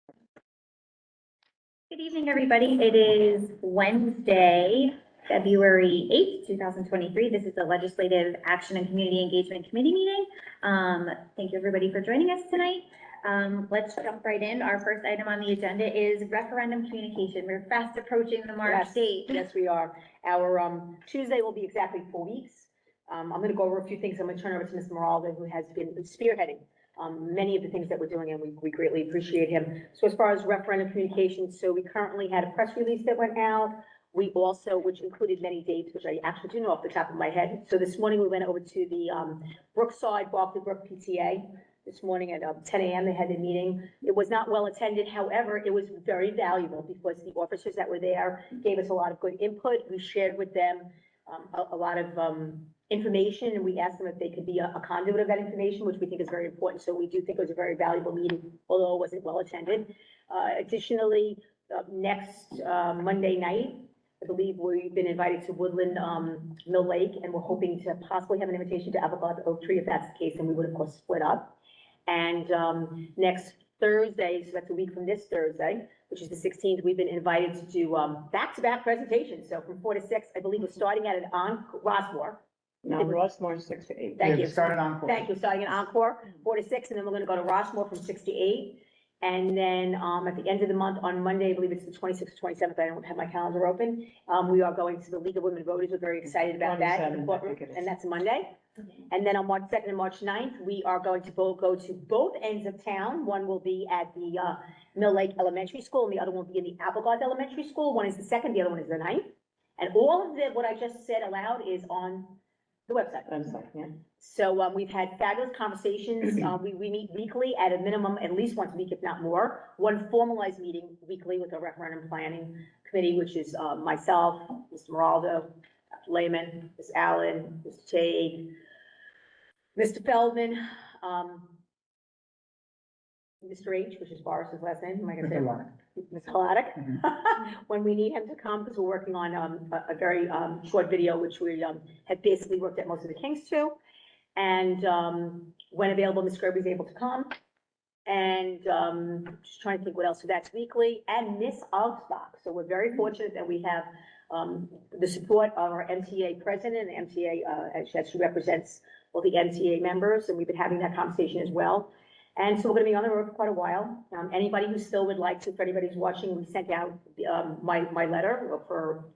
Good evening, everybody. It is Wednesday, February 8th, 2023. This is the Legislative Action and Community Engagement Committee meeting. Thank you, everybody, for joining us tonight. Let's jump right in. Our first item on the agenda is referendum communication. We're fast approaching the March date. Yes, we are. Our Tuesday will be exactly 4 weeks. I'm going to go over a few things. I'm going to turn over to Ms. Monroe, who has been spearheading many of the things that we're doing, and we greatly appreciate him. So as far as referendum communication, so we currently had a press release that went out. We also, which included many dates, which I actually do know off the top of my head. So this morning we went over to the Brookside Barkley Brook PTA. This morning at 10 a.m. they had a meeting. It was not well attended. However, it was very valuable because the officers that were there gave us a lot of good input. We shared with them a lot of information, and we asked them if they could be a conduit of that information, which we think is very important. So we do think it was a very valuable meeting, although it wasn't well attended. Additionally, next Monday night, I believe we've been invited to Woodland Mill Lake, and we're hoping to possibly have an invitation to Avocado Oak Tree. If that's the case, then we would of course split up. And next Thursday, so that's a week from this Thursday, which is the 16th, we've been invited to do back-to-back presentations. So from 4 to 6, I believe we're starting at an Rossmore. No, Rossmore 6 to 8. Thank you. Started Encore. Thank you. Starting at Encore, 4 to 6, and then we're going to go to Rossmore from 6 to 8. And then at the end of the month on Monday, I believe it's the 26th, 27th. I don't have my calendar open. We are going to the League of Women Voters. We're very excited about that in the courtroom, and that's Monday. And then on March 2nd and March 9th, we are going to go to both ends of town. One will be at the Mill Lake Elementary School, and the other will be in the Applegarth Elementary School. One is the 2nd, the other one is the 9th. And all of what I just said aloud is on the website. Yeah. So we've had fabulous conversations. We meet weekly at a minimum, at least once a week, if not more. One formalized meeting weekly with a referendum planning committee, which is myself, Mr. Moraldo, Dr. Lehman, Ms. Allen, Mr. Tague, Mr. Feldman, Mr. H, which is Boris's last name. Am I going to say Mr. Haladic? When we need him to come, because we're working on a very short video, which we have basically worked at most of the Kings to. And when available, Ms. Kirby's able to come. And just trying to think what else. So that's weekly. And Miss Alsbach. So we're very fortunate that we have the support of our MTA president, and MTA, as she represents all the MTA members. And we've been having that conversation as well. And so we're going to be on the road for quite a while. Anybody who still would like to, for anybody who's watching, we sent out my letter for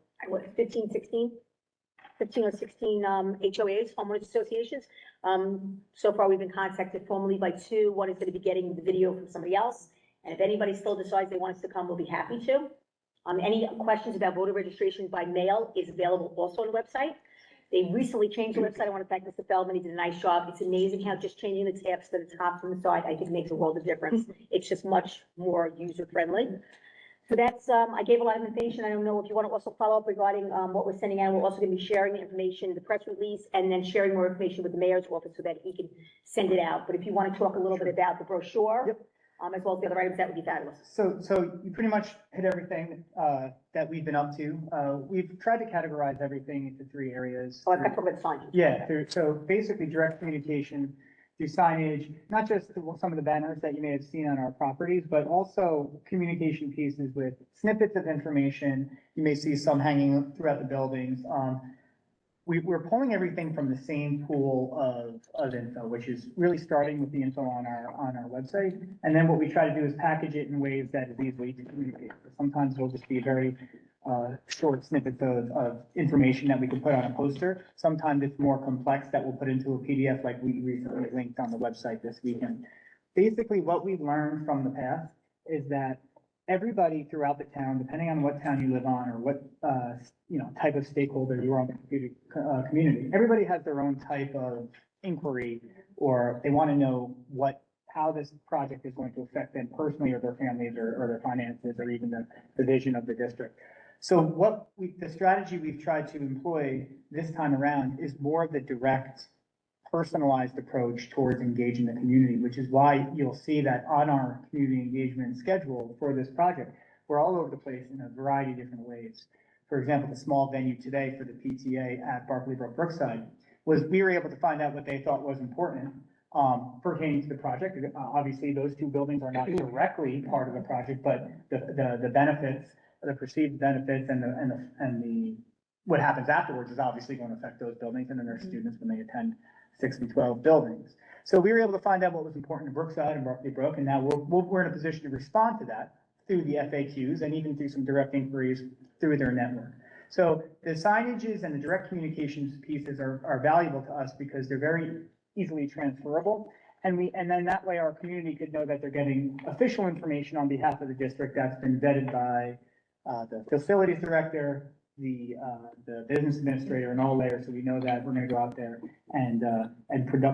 15 or 16 HOAs, homeowners associations. So far, we've been contacted formally by 2. One is going to be getting the video from somebody else. And if anybody still decides they want us to come, we'll be happy to. Any questions about voter registration by mail is available also on the website. They recently changed the website. I want to thank Mr. Feldman. He did a nice job. It's amazing how just changing the tabs to the top from the side, I think makes a world of difference. It's just much more user-friendly. So that's, I gave a lot of information. I don't know if you want to also follow up regarding what we're sending out. We're also going to be sharing the information, the press release, and then sharing more information with the mayor's office so that he can send it out. But if you want to talk a little bit about the brochure, Yep. As well as the other items, that would be fabulous. So you pretty much hit everything that we've been up to. We've tried to categorize everything into 3 areas. Oh, I've got to sign. Yeah, so basically direct communication through signage, not just some of the banners that you may have seen on our properties, but also communication pieces with snippets of information. You may see some hanging throughout the buildings. We're pulling everything from the same pool of info, which is really starting with the info on our website. And then what we try to do is package it in ways that is easy to communicate. Sometimes it'll just be very short snippets of information that we can put on a poster. Sometimes it's more complex that we'll put into a PDF, like we recently linked on the website this weekend. Basically, what we've learned from the past is that everybody throughout the town, depending on what town you live on or what type of stakeholder you are on the community, everybody has their own type of inquiry, or they want to know how this project is going to affect them personally, or their families, or their finances, or even the vision of the district. So the strategy we've tried to employ this time around is more of the direct, personalized approach towards engaging the community, which is why you'll see that on our community engagement schedule for this project, we're all over the place in a variety of different ways. For example, the small venue today for the PTA at Barkley Brook Brookside was we were able to find out what they thought was important, pertaining to the project. Obviously, those two buildings are not directly part of the project, but the benefits, the perceived benefits and the, what happens afterwards is obviously going to affect those buildings and then their students when they attend 6 and 12 buildings. So we were able to find out what was important to Brookside and Berkeley Brook, and now we're in a position to respond to that through the FAQs and even through some direct inquiries through their network. So the signages and the direct communications pieces are valuable to us because they're very easily transferable. And then that way our community could know that they're getting official information on behalf of the district that's been vetted by the facilities director, the business administrator, and all layers. So we know that we're going to go out there and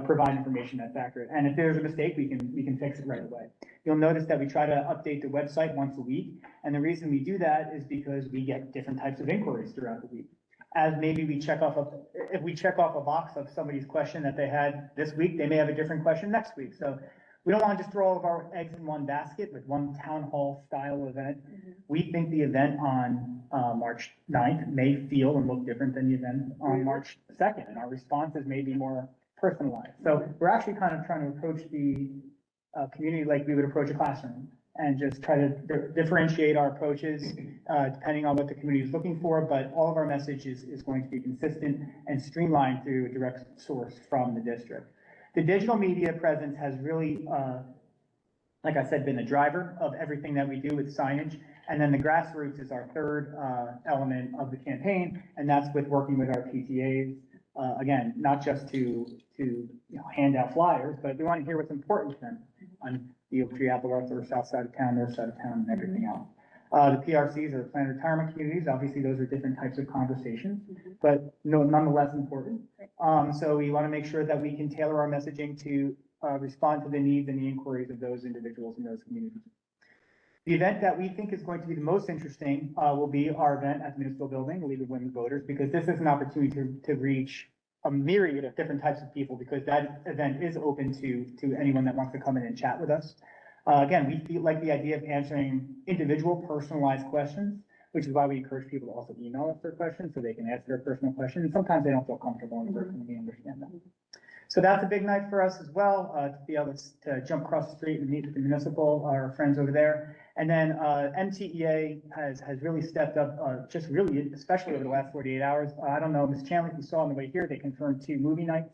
provide information that's accurate. And if there's a mistake, we can fix it right away. You'll notice that we try to update the website once a week. And the reason we do that is because we get different types of inquiries throughout the week. As maybe if we check off a box of somebody's question that they had this week, they may have a different question next week. So we don't want to just throw all of our eggs in one basket with one town hall style event. We think the event on March 9th may feel and look different than the event on March 2nd, and our responses may be more personalized. So we're actually kind of trying to approach the community like we would approach a classroom, and just try to differentiate our approaches depending on what the community is looking for, but all of our message is going to be consistent and streamlined through a direct source from the district. The digital media presence has really, like I said, been the driver of everything that we do with signage. And then the grassroots is our third element of the campaign, and that's with working with our PTAs. Again, not just to hand out flyers, but we want to hear what's important to them on the Oak Tree, Apple Grove, or south side of town, north side of town, and everything else. The PRCs are planned retirement communities. Obviously, those are different types of conversations, but nonetheless important. So we want to make sure that we can tailor our messaging to respond to the needs and the inquiries of those individuals in those communities. The event that we think is going to be the most interesting will be our event at the municipal building, League of Women Voters, because this is an opportunity to reach a myriad of different types of people, because that event is open to anyone that wants to come in and chat with us. Again, we feel like the idea of answering individual personalized questions, which is why we encourage people to also email us their questions so they can answer their personal questions. And sometimes they don't feel comfortable in person, and we understand that. So that's a big night for us as well, to be able to jump across the street and meet with the municipal, our friends over there. And then MTEA has really stepped up, just really, especially over the last 48 hours. I don't know, Ms. Chandler, if you saw on the way here, they confirmed 2 movie nights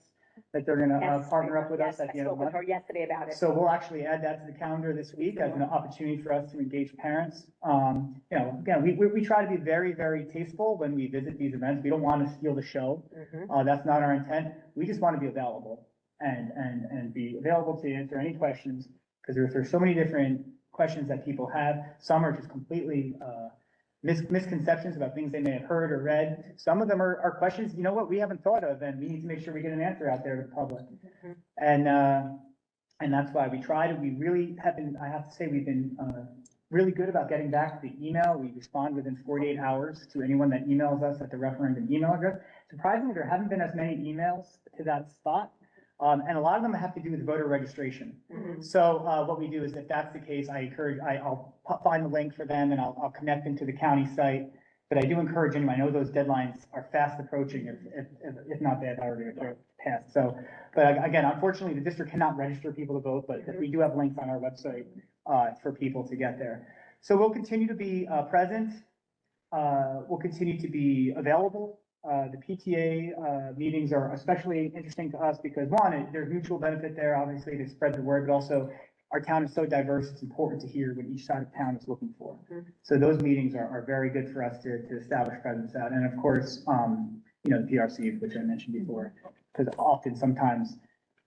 that they're gonna Yes. partner up with us at the I end of spoke the with month. her yesterday about it. So we'll actually add that to the calendar this week as an opportunity for us to engage parents. Again, we try to be very, very tasteful when we visit these events. We don't want to steal the show. That's not our intent. We just want to be available and be available to answer any questions, because there's so many different questions that people have. Some are just completely misconceptions about things they may have heard or read. Some of them are questions, you know what, we haven't thought of, and we need to make sure we get an answer out there to the public. And that's why we really have been, I have to say, we've been really good about getting back the email. We respond within 48 hours to anyone that emails us at the referendum email address. Surprisingly, there haven't been as many emails to that spot. And a lot of them have to do with voter registration. So what we do is, if that's the case, I'll find the link for them and I'll connect them to the county site. But I do encourage anyone, I know those deadlines are fast approaching, if not they've already passed. So, but again, unfortunately, the district cannot register people to vote, but we do have links on our website for people to get there. So we'll continue to be present. We'll continue to be available. The PTA meetings are especially interesting to us because, one, there's mutual benefit there, obviously, to spread the word, but also our town is so diverse, it's important to hear what each side of town is looking for. So those meetings are very good for us to establish presence at. And of course, the PRCs, which I mentioned before, because often, sometimes,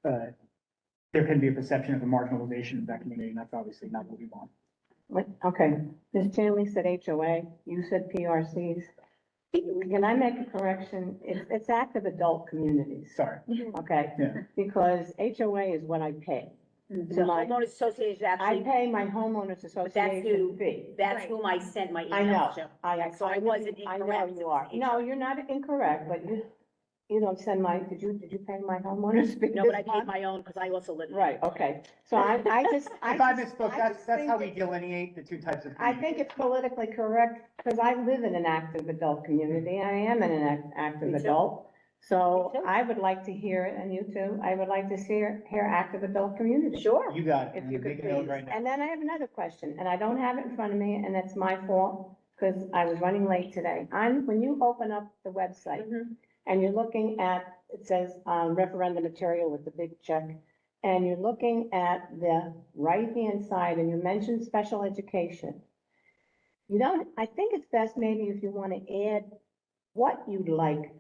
there can be a perception of the marginalization of that community, and that's obviously not what we want. Okay, Ms. Chandler said HOA, you said PRCs. Can I make a correction? It's active adult communities, Sorry. okay? Yeah. Because HOA is what I pay. The So my, homeowners association I actually, pay my homeowners association fee. that's whom I sent my I know, email to. So I wasn't I know incorrect. you are. No, you're not incorrect, but you don't send did you pay my homeowners fee No, but this I paid month? my own because I also live. Right, okay. So I just. If I misspoke, I that's just how think we delineate the two types of. I think it's politically correct, because I live in an active adult community, I am an active Me too. adult. So Me too. I would like to hear it, and you too, I would like to hear active adult community. Sure. You got it. If I'm you could making a note please. right now. And then I have another question, and I don't have it in front of me, and that's my fault, because I was running late today. When you open up the website, Mhm. and you're looking at, it says, referendum material with the big check, and you're looking at the right-hand side, and you mentioned special education. You don't, I think it's best maybe if you want to add what you'd like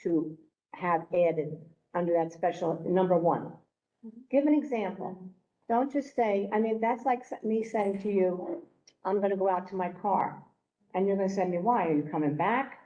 to have added under that special, number one. Give an example. Don't just say, I mean, that's like me saying to you, I'm gonna go out to my car. And you're gonna say to me, why? Are you coming back?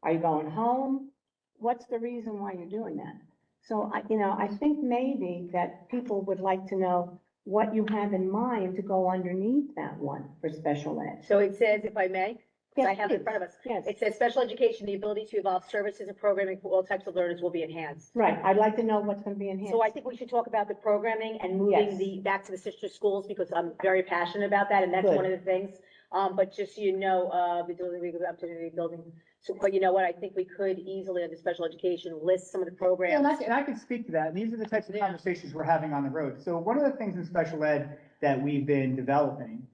Are you going home? What's the reason why you're doing that? So I think maybe that people would like to know what you have in mind to go underneath that one for special ed. So it says, if I may, 'cause I Yes, have it in please. front of us. Yes, It says special education, the ability to evolve services and programming for all types of learners will be enhanced. right. I'd like to know what's gonna be enhanced. So I think we should talk about the programming and moving Yes. back to the sister schools, because I'm very passionate about that, and that's Good. one of the things. But just so you know, the building, opportunity building, so, but you know what, I think we could easily, under special education, list some of the Yeah, programs. and I can speak to that. And these are the types of Yeah. conversations we're having on the road. So one of the things in special ed that we've been developing,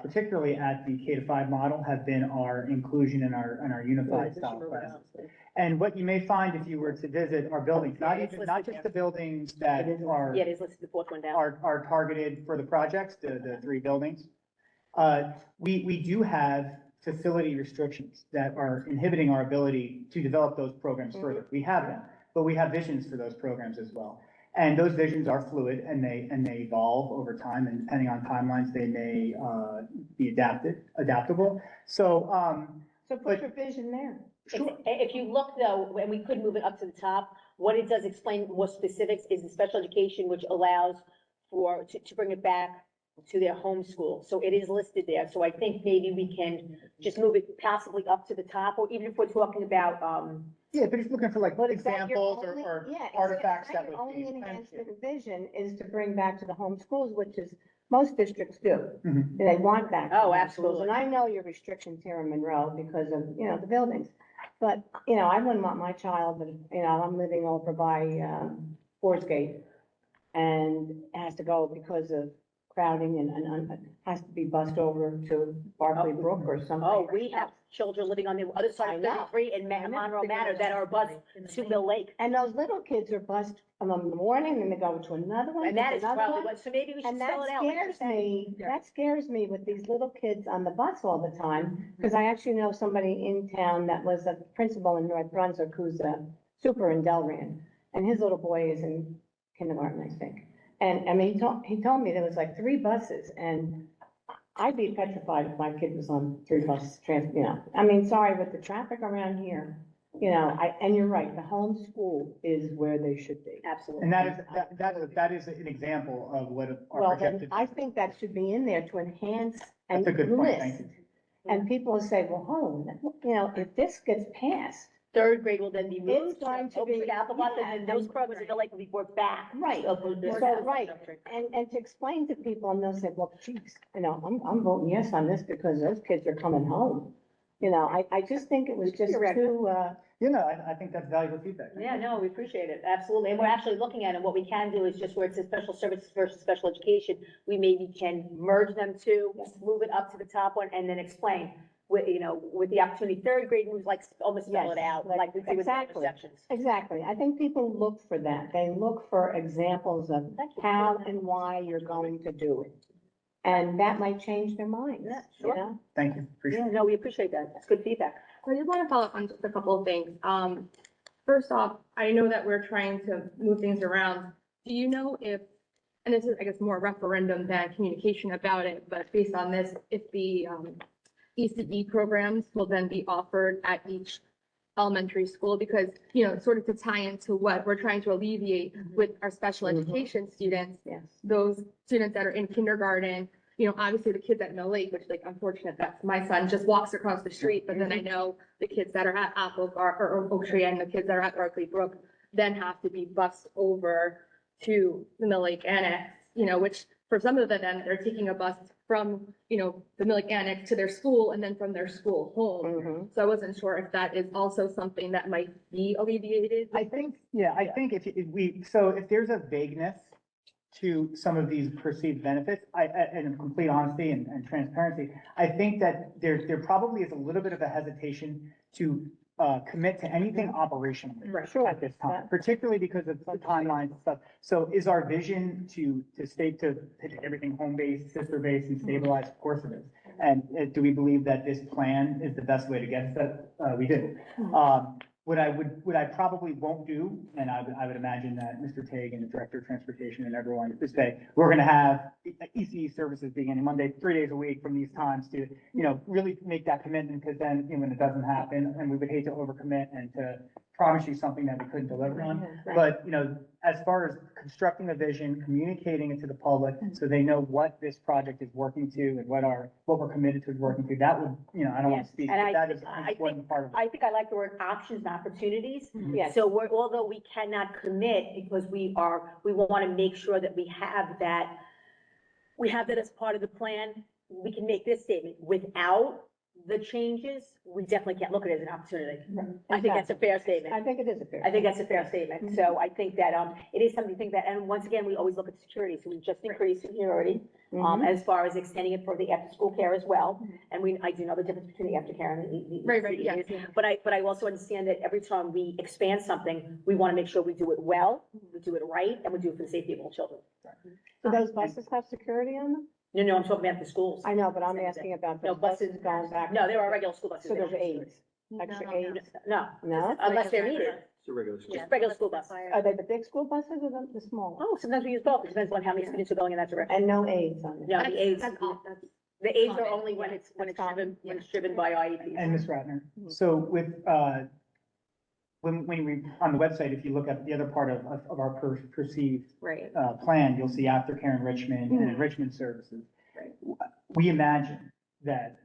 particularly at the K-5 model, have been our inclusion and our unified style classes. And what you may find if you were to visit our buildings, not Yeah, it's even, not listed just there. the buildings that are, Yeah, it is listed, the fourth one down. are targeted for the projects, the three buildings. We do have facility restrictions that are inhibiting our ability to develop those programs further. We have them, but we have visions for those programs as well. And those visions are fluid and they evolve over time, and depending on timelines, they may, be adaptable. So, So put but- your vision there. sure. If you look though, and we could move it up to the top, what it does explain more specifics is the special education, which allows to bring it back to their home school. So it is listed there. So I think maybe we can just move it possibly up to the top, or even if we're talking about, Yeah, but if you're looking for like But is that your examples only- or yeah, is artifacts that your would be. only enhancement vision is to bring back to the home schools, which is, most districts do. Mhm. They want back. to Oh, home schools. absolutely. And I know your restrictions here in Monroe because of, the buildings. But, I wouldn't want my child, I'm living over by, Forest Gate. And has to go because of crowding and has to be bussed over to Barclay Brook or something. oh, we have children living on the other I side of know. 33 in I know. Monroe Manor that are bused to Mill Lake. And those little kids are bussed in the morning, and they go to another one. And that to is another probably one. what, so maybe we should And that spell it out. like you're scares saying. me, that scares me with these little kids on the bus all the time, because I actually know somebody in town that was a principal in North Brunswick who's a super in Delran, and his little boy is in kindergarten, I think. And, I mean, he told me there was like 3 buses, and I'd be petrified if my kid was on 3 buses, I mean, sorry, with the traffic around here, and you're right, the home school is where they should be. Absolutely. And that is an example of what our Well, then, projected. I think that should be in there to enhance and That's a good point, thank list. you. And people will say, well, if this gets passed, Third grade will then be moved. It's going to Oakland be- Alphabet, yeah, and those and- programs are like, we work back. right, so, right, and to explain to people, and they'll say, well, geez, I'm voting yes on this because those kids are coming home. I just think it was just Correct. too, I think that's valuable feedback. Yeah, no, we appreciate it, absolutely, and we're actually looking at it, what we can do is just where it says special services versus special education, we maybe can merge them two, move it up to the top one, and then explain, with the opportunity, third grade moves, like, almost spell it Yes, out, like we do with the other exactly. sections. exactly, I think people look for that. They look for examples of Thank you. how and why you're going to do it. And that might change their minds, Yeah, sure. Thank you, appreciate Yeah, it. no, we appreciate that, it's good feedback. So I just want to follow up on just a couple of things. First off, I know that we're trying to move things around. Do you know if, and this is, I guess, more referendum than communication about it, but based on this, if the ECE programs will then be offered at each elementary school? Because, sort of to tie into what we're trying to alleviate with our special Mhm. education students, yes. those students that are in kindergarten, obviously the kids at Mill Lake, which like unfortunate, that's my son just walks across the street, but then I know the kids that are at or Oak Tree and the kids that are at Barclay Brook then have to be bused over to the Mill Lake Annex, which for some of them, they're taking a bus from, the Millick Annex to their school and then from their school home. Mhm. So I wasn't sure if that is also something that might be alleviated. I think, yeah, I think if there's a vagueness to some of these perceived benefits, and in complete honesty and transparency, I think that there probably is a little bit of a hesitation to commit to anything operationally Sure. at this time, particularly because of the timelines and stuff. So is our vision to take everything home-based, sister-based, and stabilized? Of course it is. And do we believe that this plan is the best way to get to that? We do. What I probably won't do, and I would imagine that Mr. Tague and the Director of Transportation and everyone would say, we're gonna have ECE services beginning Monday, 3 days a week from these times to, really make that commitment, because then, when it doesn't happen, and we would hate to overcommit and to promise you something that we couldn't deliver on. But, as far as constructing the vision, communicating it to the public, so they know what this project is working to and what we're committed to is working to, that would, I don't want to speak, And but that is an important part of it. I think I like the word options and opportunities. Yes. So although we cannot commit because we want to make sure that we have that as part of the plan, we can make this statement. Without the changes, we definitely can't look at it as an opportunity. I think that's a fair statement. I think it is a fair. I think that's a fair statement. So I think that, it is something to think that, and once again, we always look at security, so we just increased security, Mhm. as far as extending it for the after-school care as well. And I do know the difference between the aftercare and the. Right, yeah. But I also understand that every time we expand something, we want to make sure we do it well, we do it right, and we do it for the safety of all children. Do those buses have security on them? No, I'm talking about the schools. I know, but I'm asking about No, the buses going back. No, there are regular school buses. So there's there. aides, extra No. aides? No, No? unless they're needed, It's a regular school. just regular school bus. Are they the big school buses or the small? Oh, sometimes we use both, it depends on how many students are going in that direction. And no aides on them? No, the aides, That's the aides are common, only when it's That's common. driven by IEPs. And Ms. Ratner, so with, when we, on the website, if you look at the other part of our perceived right. plan, you'll see aftercare enrichment and enrichment services. We imagine that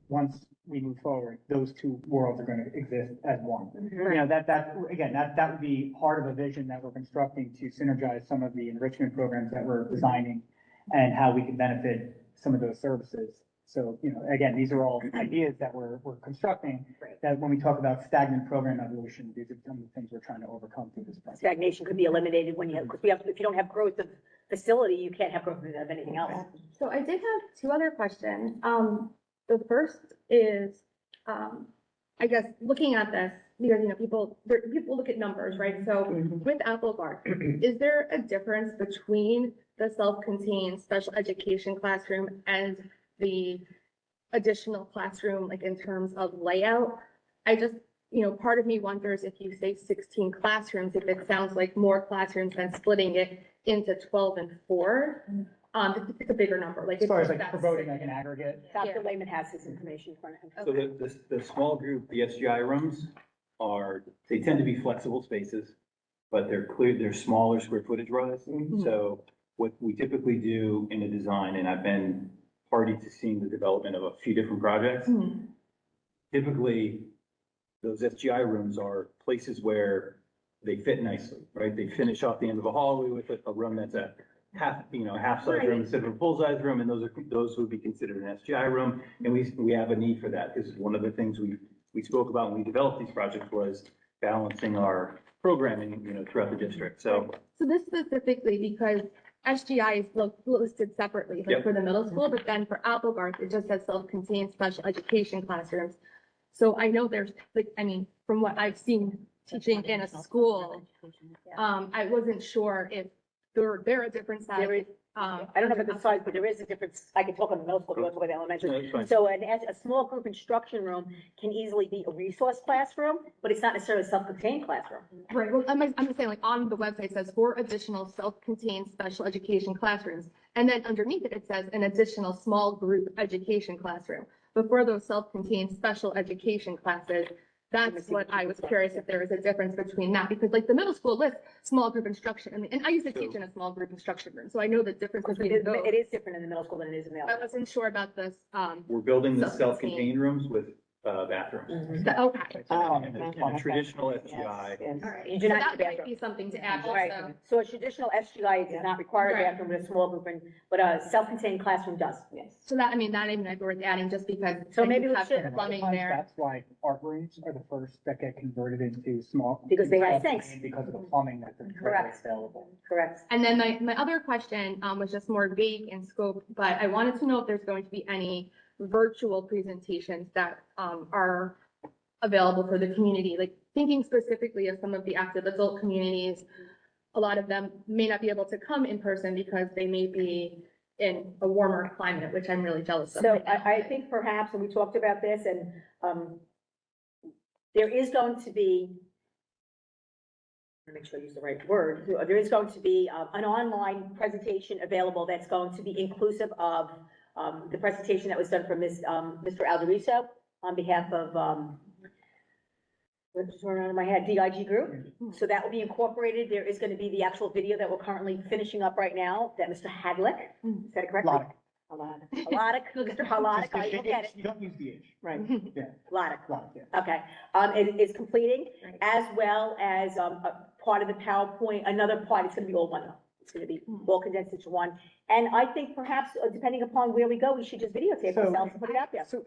once we move forward, those two worlds are gonna exist as one. That would be part of a vision that we're constructing to synergize some of the enrichment programs that we're designing and how we can benefit some of those services. So, again, these are all ideas that we're constructing, that when we talk about stagnant program evolution, these are some of the things we're trying to overcome through this project. Stagnation could be eliminated when because if you don't have growth of facility, you can't have growth of anything else. So I did have two other questions. The first is, I guess, looking at this, because, people look at numbers, right? So with Applegarth, is there a difference between the self-contained special education classroom and the additional classroom, like in terms of layout? I just, part of me wonders if you say 16 classrooms, if it sounds like more classrooms than splitting it into 12 and 4. It's a bigger number, like. As far as if like that's- promoting like an aggregate. Dr. Lehman has this information for him. So the small group, the SGI rooms they tend to be flexible spaces, but they're smaller square footage wise. So what we typically do in a design, and I've been party to seeing the development of a few different projects. Typically, those SGI rooms are places where they fit nicely, right? They finish off the end of a hallway with a room that's a half-size room instead of a full-size room, and those would be considered an SGI room. And we have a need for that, because one of the things we spoke about when we developed these projects was balancing our programming, throughout the district. So this specifically, because SGI is listed separately, like Yep. for the middle school, but then for Applegarth, it just says self-contained special education classrooms. So I know there's, from what I've seen teaching in a school, I wasn't sure if they're a different size. There is, I don't know about the size, but there is a difference. I can talk on the middle school, but the elementary. No, that's fine. So a small group instruction room can easily be a resource classroom, but it's not necessarily a self-contained classroom. Right, well, I'm just saying, like, on the website, it says 4 additional self-contained special education classrooms. And then underneath it, it says an additional small group education classroom. But for those self-contained special education classes, that's what I was curious if there was a difference between that, because like the middle school lists small group instruction, and I used to teach in a small group instruction room, so I know the difference Because between those. it is different in the middle school than it is in the I elementary. wasn't sure about this, we're building the Self-contained. self-contained rooms with bathrooms. Okay. In Oh, a traditional Yes, SGI, yes. All right, you So do not that need a might bathroom. be something to add Right, also. so a traditional SGI does not require a Right. bathroom with a small group, but a self-contained classroom does. Yes. So that, I mean, that even might be worth adding just because. So then maybe you we have should- the And a lot of Plumbing times, there. that's why art rooms are the first that get converted into small. Because they have self-contained sinks. Because of the plumbing that's Correct. available. Correct. And then my other question, was just more vague in scope, but I wanted to know if there's going to be any virtual presentations that, are available for the community, like thinking specifically of some of the active adult communities. A lot of them may not be able to come in person because they may be in a warmer climate, which I'm really jealous of. So I think perhaps, and we talked about this, and, there is going to be, let me make sure I use the right word, there is going to be, an online presentation available that's going to be inclusive of, the presentation that was done from Mr. Alderiso on behalf of, what's going on in my head, DIG Group. So that will be incorporated. There is going to be the actual video that we're currently finishing up right now, that Mr. Hadlick, is that correct? Lot. Haladic, Mr. Haladic, I look at it, You don't use the H. Right. Haladic. Lot, yeah. Okay, it is completing, Right. as well as, a part of the PowerPoint, another part, it's gonna be all one though. It's gonna be all condensed into one. And I think perhaps, depending upon where we go, we should just videotape So- ourselves and put it out there. So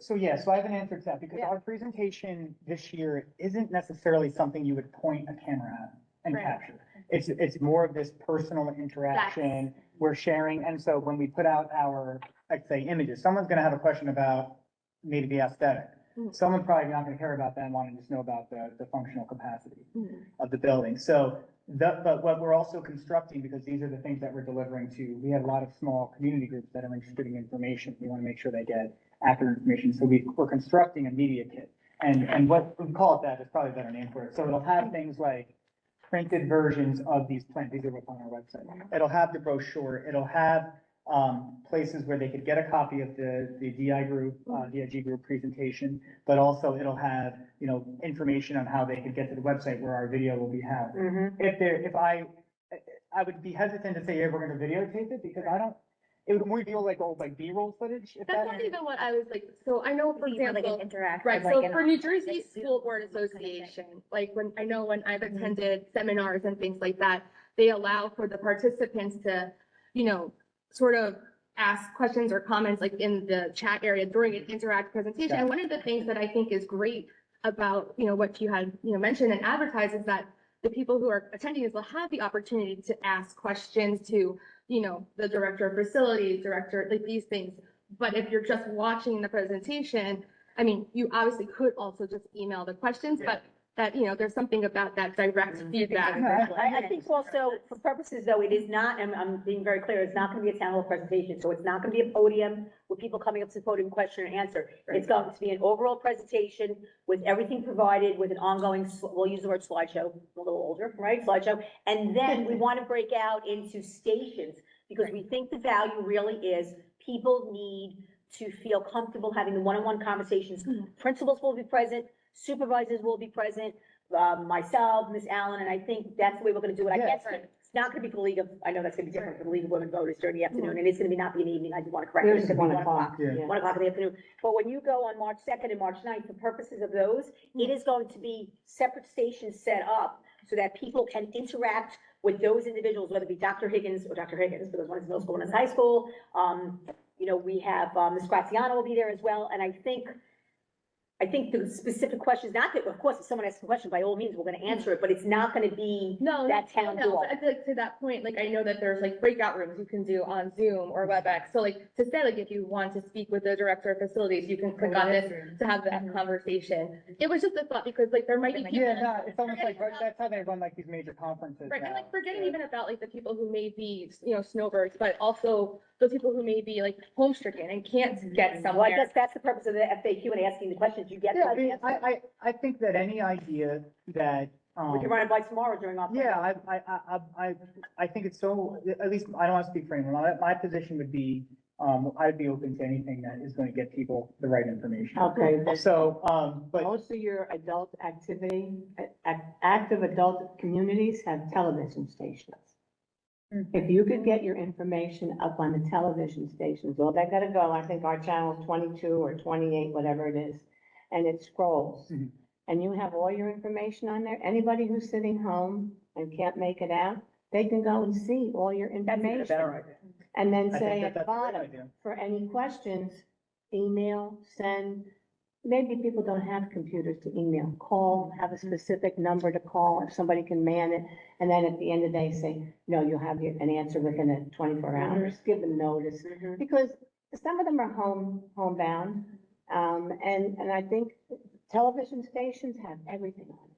I have an answer to that, because Yeah. our presentation this year isn't necessarily something you would point a camera at and Right. capture. It's more of this personal interaction, we're sharing, and so when we put out our, I'd say, images, someone's gonna have a question about maybe the aesthetic. Mhm. Someone's probably not gonna care about that and want to just know about the functional capacity Mhm. of the building. So, but what we're also constructing, because these are the things that we're delivering to, we have a lot of small community groups that are interested in information. We want to make sure they get accurate information. So we're constructing a media kit. And what we call it that is probably a better name for it. So it'll have things like printed versions of these plans. These are what's on our website. It'll have the brochure. It'll have places where they could get a copy of the DIG group presentation, but also it'll have, information on how they could get to the website where our video will be housed. Mm-hmm. I would be hesitant to say, hey, we're gonna videotape it, because it would more feel like old, like B-roll footage, if That's that. not even what I was like, so I know, for Be more like an example, interactive, right, like so an- for New Jersey like School Zoom Board kind of thing. Association, like when I've attended seminars and things like that, they allow for the participants to, sort of ask questions or comments like in the chat area during an interactive presentation. And one of the things that I think is great about, what you had, mentioned and advertised is that the people who are attending this will have the opportunity to ask questions to, the director of facilities, director, like these things. But if you're just watching the presentation, I mean, you obviously could also just email the questions, but that, there's something about that direct feedback. I think also, for purposes though, it is not, and I'm being very clear, it's not gonna be a town hall presentation, so it's not gonna be a podium with people coming up to the podium, question and answer. It's going to be an overall presentation with everything provided, with an ongoing, we'll use the word slideshow, I'm a little older, right, slideshow. And then we wanna break out into stations, because we think the value really is, people need to feel comfortable having the one-on-one conversations. Principals will be present, supervisors will be present, myself, Miss Allen, and I think that's the way we're gonna do it. I Yeah. guess it's not gonna be for the League of, I know that's gonna be different for the League of Women Voters during the afternoon, and it's gonna be not be an evening, I do wanna correct it. It's There's gonna be 1 o'clock. Yeah. 1 o'clock in the afternoon. But when you go on March 2nd and March 9th, for purposes of those, it is going to be separate stations set up so that people can interact with those individuals, whether it be Dr. Higgins, for those ones in middle school and in high school. We have, Ms. Graziano will be there as well, and I think the specific questions, not that, of course, if someone asks a question, by all means, we're gonna answer it, but it's not gonna be No, that town no, hall. but I feel like to that point, like I know that there's like breakout rooms you can do on Zoom or WebEx. So like to say like if you want to speak with the director of facilities, you can click on this to have that conversation. It was just a thought because like there might be people. Yeah, no, it's almost like, that's how they run like these major conferences Right, and now. like forgetting even about like the people who may be, snowbirds, but also those people who may be like home stricken and can't get Well, I somewhere. guess that's the purpose of the FAQ and asking the questions. You get Yeah, I those mean, answers. I think that any idea that, We can run it by tomorrow during our. yeah, I think it's so, at least, I don't want to speak for anyone, my position would be, I'd be open to anything that is going to get people the right information. Okay, So, but, most of your adult activity, active adult communities have television stations. If you could get your information up on the television stations, well, they gotta go, I think our channel is 22 or 28, whatever it is. and it scrolls. Mhm. And you have all your information on there. Anybody who's sitting home and can't make it out, they can go and see all your That's even a information. better idea. And then I say think that at the that's a great bottom, idea. for any questions, email, send. Maybe people don't have computers to email, call, have a specific number to call if somebody can man it. And then at the end of the day, say, no, you'll have an answer within a 24 hours, give them notice. Mhm. Because some of them are homebound. And I think television stations have everything on it.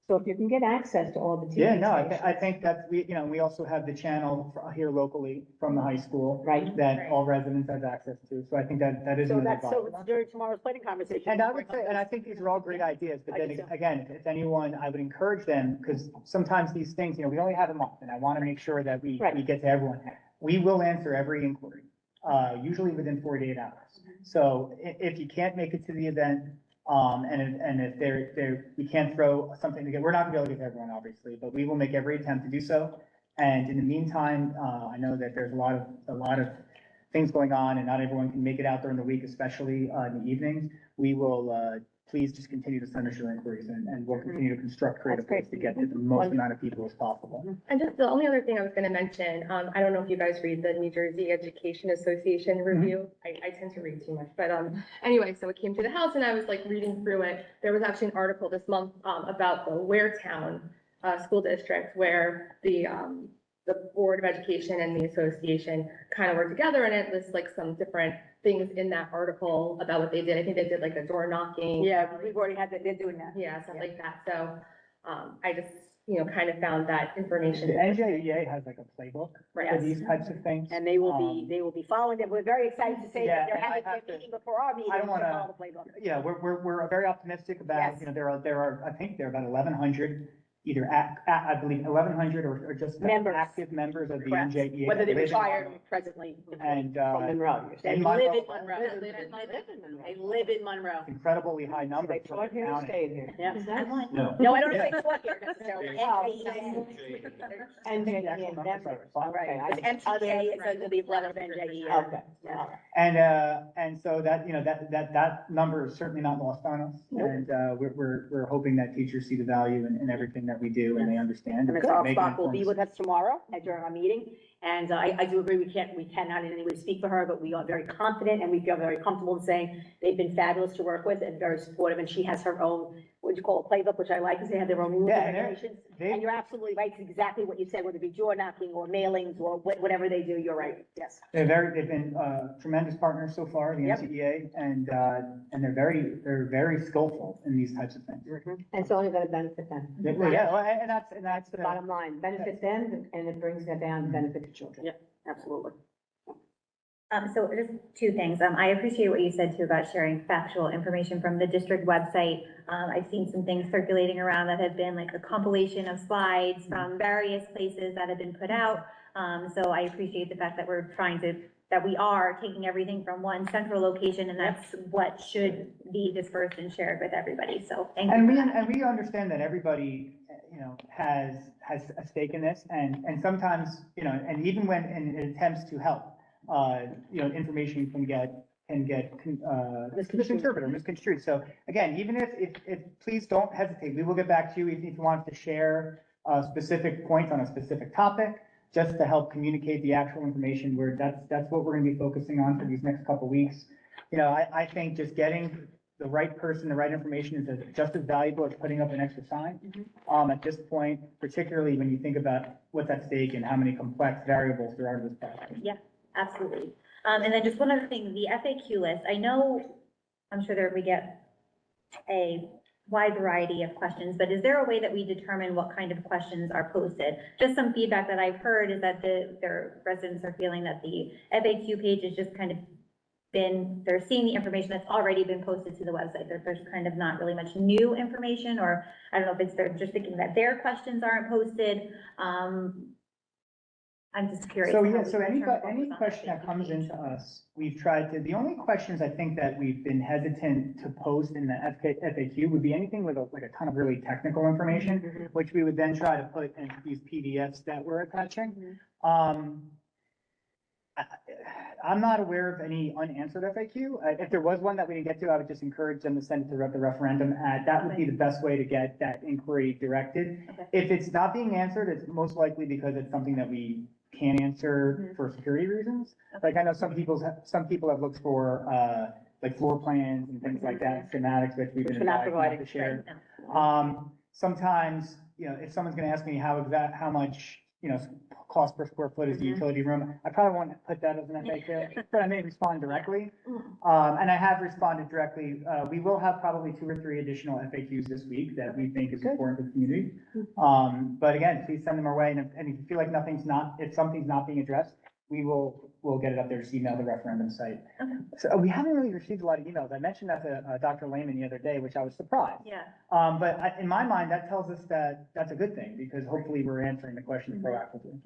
So if you can get access to all the TV Yeah, no, stations. I think that we also have the channel here locally from the high school. Right. That all residents have access to, so I think that is So another that's, so viable it's option. during tomorrow's planning conversation. And I would say, and I think these are all great ideas, but I then do too. again, if anyone, I would encourage them, because sometimes these things, we only have a month, and I want to make sure that we Right. get to everyone. We will answer every inquiry, usually within 48 hours. So if you can't make it to the event, and if we can't throw something together, we're not gonna be able to get to everyone, obviously, but we will make every attempt to do so. And in the meantime, I know that there's a lot of things going on, and not everyone can make it out during the week, especially in the evenings. We will, please just continue to send us your inquiries, and we'll continue to construct creative That's ways great. to get to the most amount of people as possible. And just the only other thing I was gonna mention, I don't know if you guys read the New Jersey Education Association review. I tend to read too much, but, anyway, so it came to the House and I was like reading through it. There was actually an article this month, about the Waretown, school district where the Board of Education and the association kind of work together, and it lists like some different things in that article about what they did. I think they did like a door knocking. Yeah, we've already had that, they're doing that. Yeah, stuff like that. So, I just, kind of found that information. The NJEA has like a playbook for Yes. these types of things. And they will be following them. We're very excited to say that Yeah, they're having I have their to- meeting before our meeting I to don't wanna- follow the playbook. Yeah, we're very optimistic about, Yes. there are, I think there are about 1,100, either I believe 1,100 or just Members. active members of the Correct. NJEA. Whether they that live in retired Monroe. presently. And, From Monroe, you're They saying. Monroe. live in Monroe. They live in Monroe. They live in Monroe. incredibly high number. They taught here and stayed here. Yeah. No. No, I don't know if they taught here necessarily. And The actual numbers members. are- Okay. Right, because MTK is under the umbrella of NJE. Okay. Yeah. And so that, that number is certainly not lost on us. Nope. And, we're hoping that teachers see the value in everything that we do and they understand. And Ms. Make an Alstock will be informed- with us tomorrow during our meeting. And I do agree, we cannot in any way speak for her, but we are very confident and we feel very comfortable in saying they've been fabulous to work with and very supportive. And she has her own, what do you call it, playbook, which I like, because they have their own rules Yeah, and and they're- regulations. they- And you're absolutely right, it's exactly what you said, whether it be door knocking or mailings or whatever they do, you're right, yes. They've been tremendous partners so far, the Yep. NCEA, and they're very skillful in these types of things. And it's only gonna benefit them. Yeah, well, and that's That's the bottom line, benefit them, and it brings them down, benefit the children. Yeah. Absolutely. So just two things. I appreciate what you said too about sharing factual information from the district website. I've seen some things circulating around that have been like a compilation of slides from various places that have been put out. So I appreciate the fact that that we are taking everything from one central location, and that's what should be dispersed and shared with everybody. So thank you And for that. we understand that everybody, has a stake in this, and sometimes, and even when in attempts to help, information can get misinterpreted or misconstrued. So again, even if please don't hesitate, we will get back to you if you want to share specific points on a specific topic, just to help communicate the actual information, where that's what we're gonna be focusing on for these next couple weeks. I think just getting the right person, the right information is just as valuable as putting up an extra sign. At this point, particularly when you think about what's at stake and how many complex variables there are to this process. Yeah, absolutely. And then just one other thing, the FAQ list, I'm sure that we get a wide variety of questions, but is there a way that we determine what kind of questions are posted? Just some feedback that I've heard is that their residents are feeling that the FAQ page is just kind of they're seeing the information that's already been posted to the website. There's kind of not really much new information, or I don't know if they're just thinking that their questions aren't posted. I'm just curious. So, how yeah, we so can turn any focus on question that comes into us, we've tried to, the only questions I think that we've been hesitant to post in the FAQ would be anything with like a ton of really technical information, which we would then try to put into these PDFs that we're attaching. I'm not aware of any unanswered FAQ. If there was one that we didn't get to, I would just encourage them to send it to the referendum. That would be the best way to get that inquiry directed. Okay. If it's not being answered, it's most likely because it's something that we can't answer for security reasons. Like I know some people have looked for, like floor plans and things like that, schematics, which we've Which been we're not advised not providing, to share. Right, Sometimes, if someone's gonna ask me how much, cost per square foot is the utility room, I probably won't put that as an FAQ, but I may respond directly. And I have responded directly. We will have probably 2 or 3 additional FAQs this week that we think is important to the community. But again, please send them our way, and if you feel like if something's not being addressed, we'll get it up there, just email the referendum site. Okay. So we haven't really received a lot of emails. I mentioned that to Dr. Lehman the other day, which I was surprised. Yeah. But in my mind, that tells us that that's a good thing, because hopefully we're answering the questions proactively.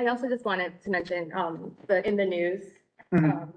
I also just wanted to mention, in the news, Mhm.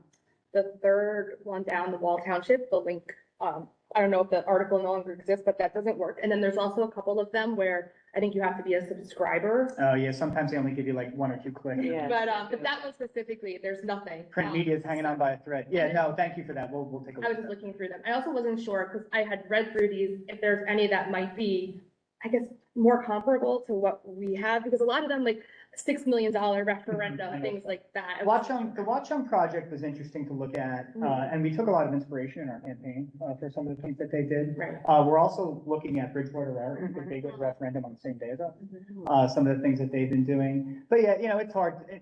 the third one down, the Wall Township, the link, I don't know if the article no longer exists, but that doesn't work. And then there's also a couple of them where I think you have to be a subscriber. Oh, yeah, sometimes they only give you like 1 or 2 clicks. Yeah. But that one specifically, there's nothing. Print media is hanging on by a thread. Yeah, no, thank you for that. We'll take a I look was at just that. looking through them. I also wasn't sure, because I had read through these, if there's any that might be, I guess, more comparable to what we have, because a lot of them, like, $6 million referendum, things like that. The Watchung project was interesting to look at, and we took a lot of inspiration in our campaign, for some of the things that they did. Right. We're also looking at Bridgewater Area, because they go to referendum on the same day as us. Some of the things that they've been doing. But yeah, it's hard.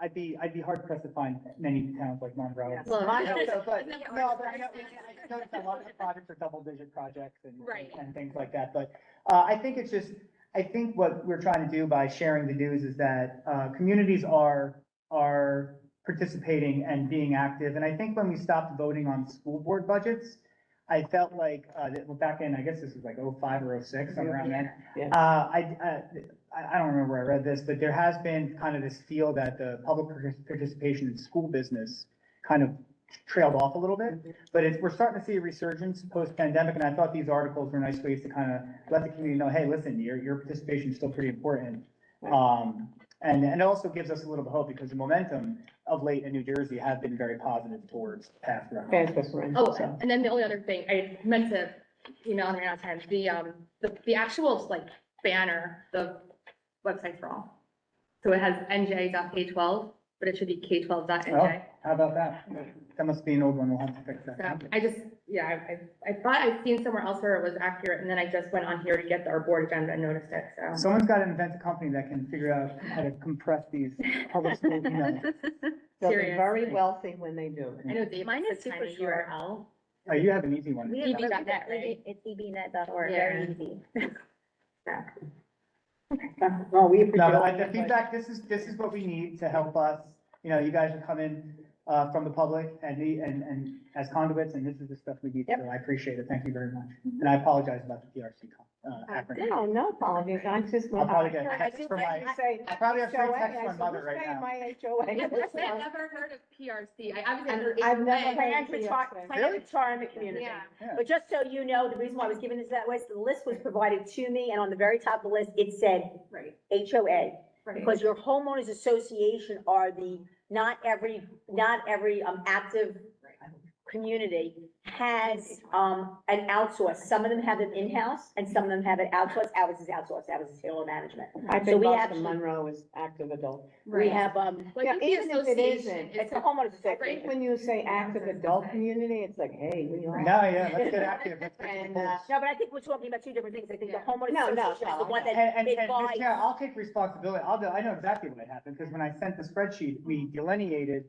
I'd be hard pressed to find many towns like Monroe. Yes. Well, But I noticed Right. a lot of the projects are double-digit projects Right. and things like that. But I think what we're trying to do by sharing the news is that communities are participating and being active. And I think when we stopped voting on school board budgets, I felt like back in, I guess this was like 05 or 06, somewhere around then. Yeah. I don't remember where I read this, but there has been kind of this feel that the public participation in school business kind of trailed off a little bit, but we're starting to see a resurgence post-pandemic, and I thought these articles were nice ways to kind of let the community know, hey, listen, your participation is still pretty important. And it also gives us a little bit of hope, because the momentum of late in New Jersey have been very positive towards past referendum. Oh, So- and then the only other thing, I meant to email and ran out of time, the actual, like, banner, the website's wrong. So it has nj.k12, but it should be k12.nj. Oh, how about that? That must be an old one, we'll have to fix So that. I just, I thought I'd seen somewhere else where it was accurate, and then I just went on here to get our board agenda and noticed it, so. Someone's got to invent a company that can figure out how to compress these public school emails. They'll be Serious. very wealthy when they do it. I know Dave Mine is said super tiny short. URL. Oh, you have an easy one. We EB.net, right? It's ebnet.org, Yeah. very easy. Well, we appreciate. No, all but the the feedback, this is what we need to help us. You guys are coming from the public and as conduits, and this is the stuff we need. So I appreciate it. Thank you very much. And I apologize about the PRC acronym. No, no apologies, I just. I'll probably get I text do from think my- you say I probably have three HOA, texts I from my said, mother "Who's right paying now." my HOA. I've never heard of PRC. I obviously heard. I've never Planned heard of Retirement PRC. Community. Yeah. Yeah. But just so you know, the reason why I was giving this that way is the list was provided to me, and on the very top of the list, it said Right, HOA. right. Because your homeowners association are not every active community has, an outsource. Some of them have it in-house, and some of them have it outsourced. Ours is outsourced, ours is Taylor Management. I So think we most of actually- Monroe is active adult. We have, Well, I Yeah, think the even if it association isn't, is it's a homeowners I think association. when you say active adult community, it's like, hey, we are. No, yeah, let's get active. Let's get And, some rules. No, but I think we're talking about two different things. I think the Yeah. homeowners No, no, association is the no, one I know. that And Ms. advises. Chair, I'll take responsibility. I know exactly what happened, because when I sent the spreadsheet, we delineated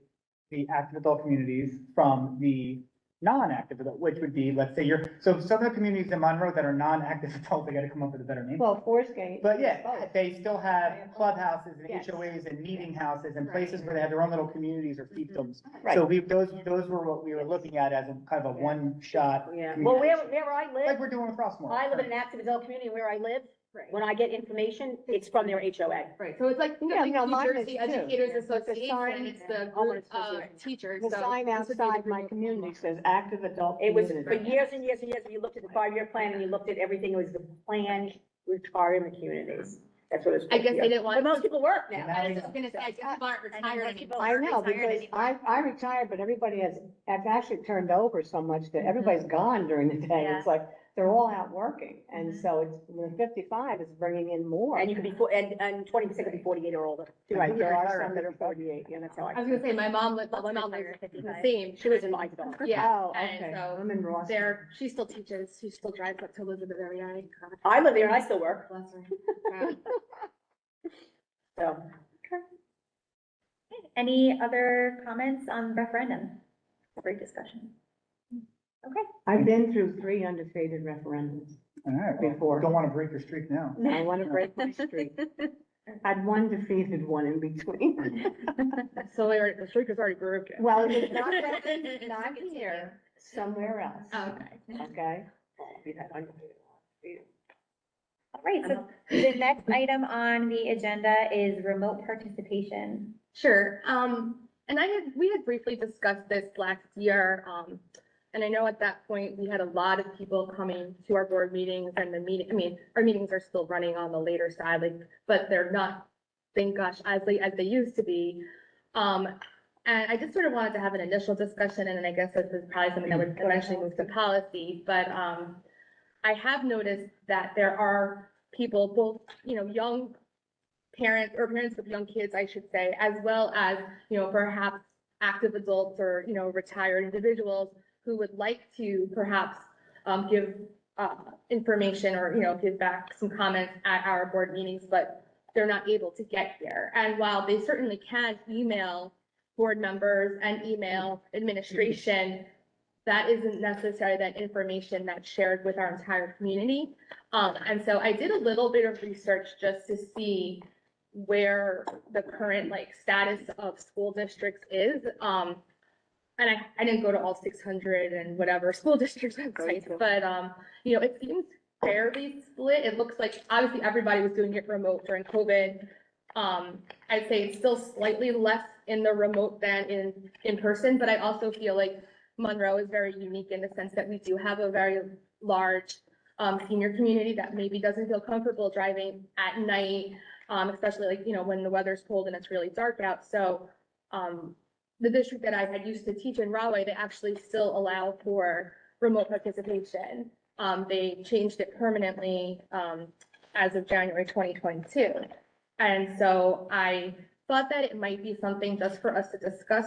the active adult communities from the non-active adult, which would be, let's say so some of the communities in Monroe that are non-active adult, they gotta come up with a better name. Well, Forest Gate. But yeah, both. they still have clubhouses and Yes. HOAs and meeting houses and places where they have their own little communities or fiefdoms. Right. So those were what we were looking at as a kind of a one-shot. Yeah, well, communication. where I Like live, we're doing with Frostmore. I live in an active adult community, and where I live, Right. when I get information, it's from their HOA. Right, so it's like, Yeah, no, New mine is Jersey too. Educators But the Association, sign- it's the Homeowners group of association. teachers. The so sign this would be the outside my group of- community says active adult It was for community. years and years and years, when you looked at the 5-year plan and you looked at everything, it was the planned retirement communities. That's what it's. I guess they didn't want. But most people work now. I was gonna say, I guess people aren't retired anymore. I know, Retired because anymore. I retired, but everybody has actually turned over so much that everybody's gone during the day. Yeah. It's like, they're all out working, and Mhm. so it's, the 55 is bringing in more. And you could be, and 20% could be 48 or older. Right, there are some that are 48, Yeah, that's how I. I was gonna say, my mom lives, Well, my mom retired lives at the 55. same. She lives in Mydale. Yeah, Oh, and okay, so I'm in Ross. she still teaches, she still drives up to Elizabeth every day. I live there and I still work, Bless her. so. Any other comments on referendum? Great discussion. Okay. I've been through 3 undefeated referendums. All right, well, Before. don't want to break your streak now. I want to break my streak. I'd one defeated, one in between. So the streak is already broken. Well, it was not, It's not continue. here, somewhere else, Okay. okay? All right, so the next item on the agenda is remote participation. Sure, and we had briefly discussed this last year, and I know at that point, we had a lot of people coming to our board meetings and our meetings are still running on the later side, but they're not, thank gosh, as late as they used to be. And I just sort of wanted to have an initial discussion, and then I guess this is probably something that would eventually move to policy, but, I have noticed that there are people, both, young parents or parents with young kids, I should say, as well as, perhaps active adults or, retired individuals who would like to perhaps give information or, give back some comments at our board meetings, but they're not able to get here. And while they certainly can email board members and email administration, that isn't necessarily that information that's shared with our entire community. And so I did a little bit of research just to see where the current status of school districts is. And I didn't go to all 600 and whatever school districts websites, but, it seems fairly split. It looks like obviously everybody was doing it remote during COVID. I'd say it's still slightly less in the remote than in person, but I also feel like Monroe is very unique in the sense that we do have a very large senior community that maybe doesn't feel comfortable driving at night, especially when the weather's cold and it's really dark out. So the district that I had used to teach in Rahway, they actually still allow for remote participation. They changed it permanently as of January 2022. And so I thought that it might be something just for us to discuss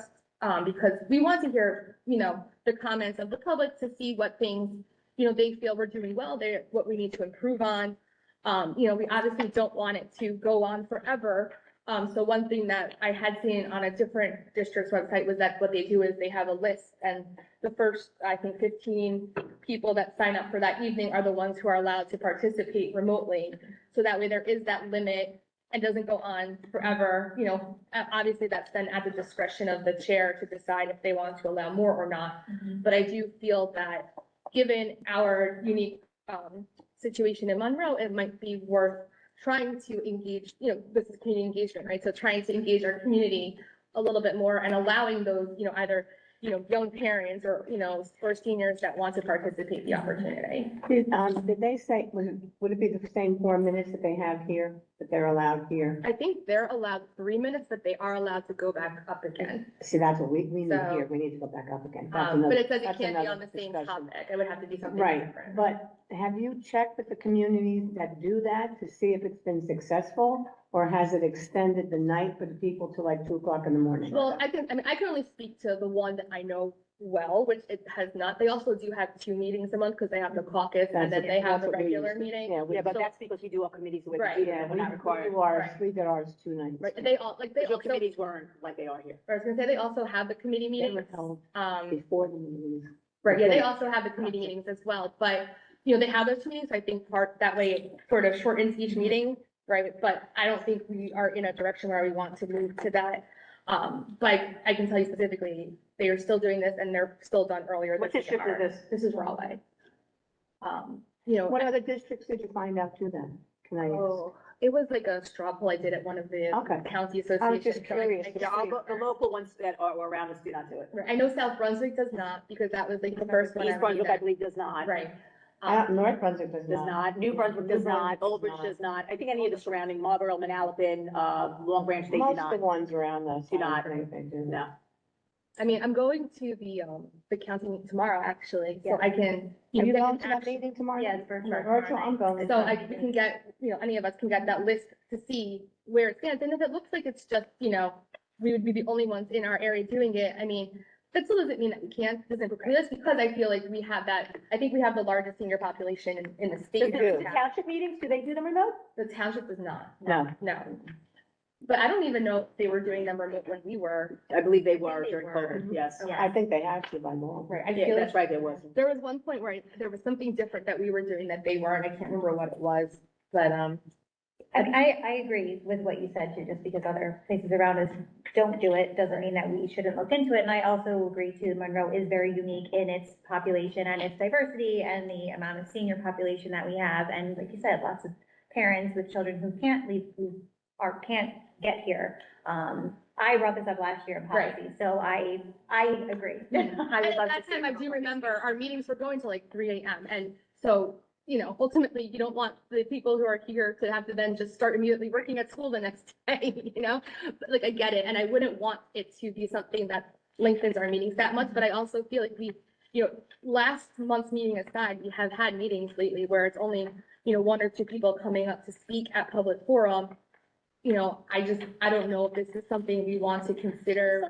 because we want to hear, the comments of the public to see what things, they feel we're doing well, what we need to improve on. We obviously don't want it to go on forever. So one thing that I had seen on a different district's website was that what they do is they have a list, and the first, I think, 15 people that sign up for that evening are the ones who are allowed to participate remotely. So that way there is that limit and doesn't go on forever. Obviously that's then at the discretion of the chair to decide if they want to allow more or not. But I do feel that given our unique situation in Monroe, it might be worth trying to engage, this is community engagement, right? So trying to engage our community a little bit more and allowing those, either, young parents or, or seniors that want to participate the opportunity. Did they say, would it be the same 4 minutes that they have here, that they're allowed here? I think they're allowed 3 minutes, but they are allowed to go back up again. See, that's what we need So, here, we need to go back up again. But it says it that's can't be another on the same discussion. topic. It would have to be something Right, different. but have you checked with the communities that do that to see if it's been successful? Or has it extended the night for the people to 2 o'clock in the morning? Well, I can only speak to the one that I know well, which it has not. They also do have 2 meetings a month because they have the caucus and then they have a That's what we regular used to- meeting. Yeah, Yeah, but So- that's because we do our committees with, Right. Yeah, we're not required. we did ours 2 nights. Right, they all, they Your also, committees weren't like they are here. I was gonna say, they also have the committee They meetings. were held Um, before the meetings. right, yeah, they also have the committee meetings as well, but, they have those meetings, I think that way it sort of shortens each meeting, right? But I don't think we are in a direction where we want to move to that. But I can tell you specifically, they are still doing this and they're still done earlier. What than we district is are. this? This is Raleigh. What other districts did you find out too then? Can I ask? Oh, it was like a straw poll I did at one of the Okay. county I was associations. just curious to Yeah, the local ones that are around us do not do it. I know South Brunswick does not, because that was like the first one. I East Brunswick, I read. believe, does not. Right. North Brunswick does Does not. not, New Brunswick does New not, Brunswick does Old Bridge not. does not, I think any of the surrounding, Marlboro, Manalapan, Long Branch, they do Most of not. the ones around us, Do I don't not. think they do. No. I mean, I'm going to the county meeting tomorrow, actually, so I can. Are you get going an to that action- meeting tomorrow? Yeah, night? it's virtual. Virtual, I'm going. So we can get, any of us can get that list to see where it stands, and if it looks like it's just, we would be the only ones in our area doing it, I mean, that still doesn't mean that we can't, doesn't preclude us, because I feel like we have that, I think we have the largest senior population in the state. We do. The township meetings, do they do them remote? The township does not, No. no. But I don't even know if they were doing them remote when we were. I believe they I were think they during were. COVID, yes. Yeah. I think they have to by law. Right, I Yeah, feel that's like right, there was. there was one point where there was something different that we were doing that they weren't, I can't remember what it was, but, I agree with what you said too, just because other places around us don't do it, doesn't mean that we shouldn't look into it. And I also agree too, Monroe is very unique in its population and its diversity and the amount of senior population that we have. And like you said, lots of parents with children who can't leave, can't get here. I brought this up last year in policy, so I agree. I would and love at to that see time, I do more. remember our meetings were going to like 3 AM, and so, ultimately, you don't want the people who are here to have to then just start immediately working at school the next day, But, like, I get it, and I wouldn't want it to be something that lengthens our meetings that much, but I also feel like we, last month's meeting aside, we have had meetings lately where it's only, 1 or 2 people coming up to speak at public forum. I don't know if this is something we want to consider.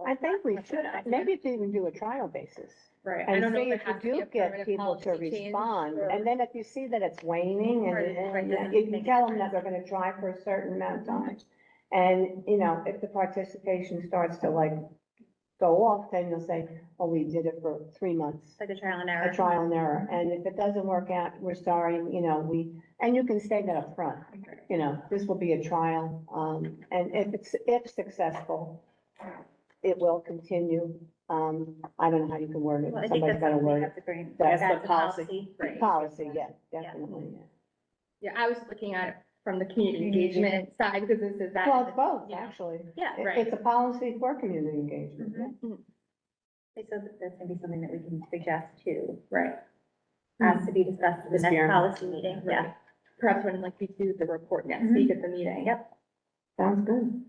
I think we should, maybe if they even do a trial basis. Right. I And don't know see if if it has you to be do a get permanent people to policy change respond, or- and then if you see that it's waning Right, and doesn't you make tell them sense. that they're gonna try for a certain amount of time. And, if the participation starts to like go off, then you'll say, oh, we did it for 3 months. It's like a trial and error. A trial and error, and if it doesn't work out, we're sorry, and you can say that up front. This will be a trial, and if successful, it will continue. I don't know how you can word it, Well, I think somebody's that's gotta something we word have it. to bring. That's the the policy. Right. Policy, yeah, definitely, yeah. Yeah, I was looking at it from the community engagement side, because this is that. Well, it's both, Yeah. actually. Yeah, right. It's a policy for community engagement, yeah. So that's gonna be something that we can suggest too, Right. has to be discussed at the This next year. policy meeting, yeah. Perhaps when we do the report next Mhm. week at the meeting. Yep. Sounds good.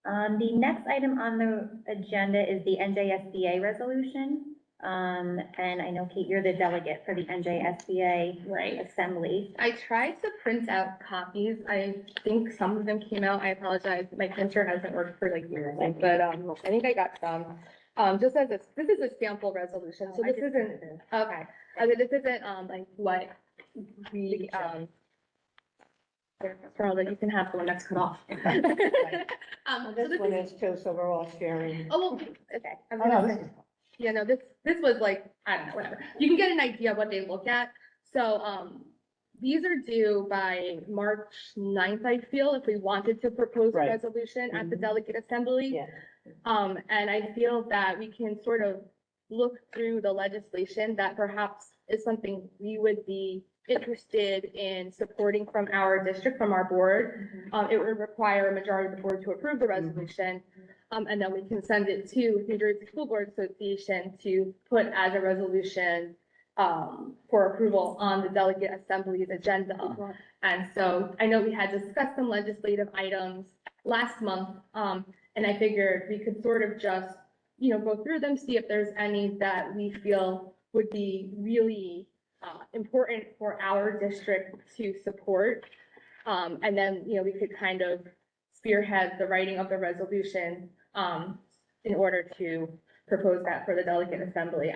The next item on the agenda is the NJSBA resolution. And I know, Kate, you're the delegate for the NJSBA Right. Assembly. I tried to print out copies. I think some of them came out. I apologize. My printer hasn't worked for like years, but, I think I got some. Just as this is a sample resolution, so I this just isn't, printed it. okay. This isn't, like what we, Carla, you can have the one that's cut off. Well, So this this one is, is too, so we're all sharing. oh, well, okay. I was Oh, no, gonna this say- is. Yeah, no, this was like, I don't know, whatever. You can get an idea of what they look at. So, these are due by March 9th, I feel, if we wanted to propose a Right. resolution at the Mhm. delegate assembly. Yeah. And I feel that we can sort of look through the legislation that perhaps is something we would be interested in supporting from our district, from our board. It would require a majority of the board to approve the resolution. And then we can send it to New Jersey School Board Association to put as a resolution for approval on the delegate assembly's agenda. And so I know we had discussed some legislative items last month, and I figured we could sort of just, go through them, see if there's any that we feel would be really important for our district to support. And then, we could kind of spearhead the writing of the resolution in order to propose that for the delegate assembly.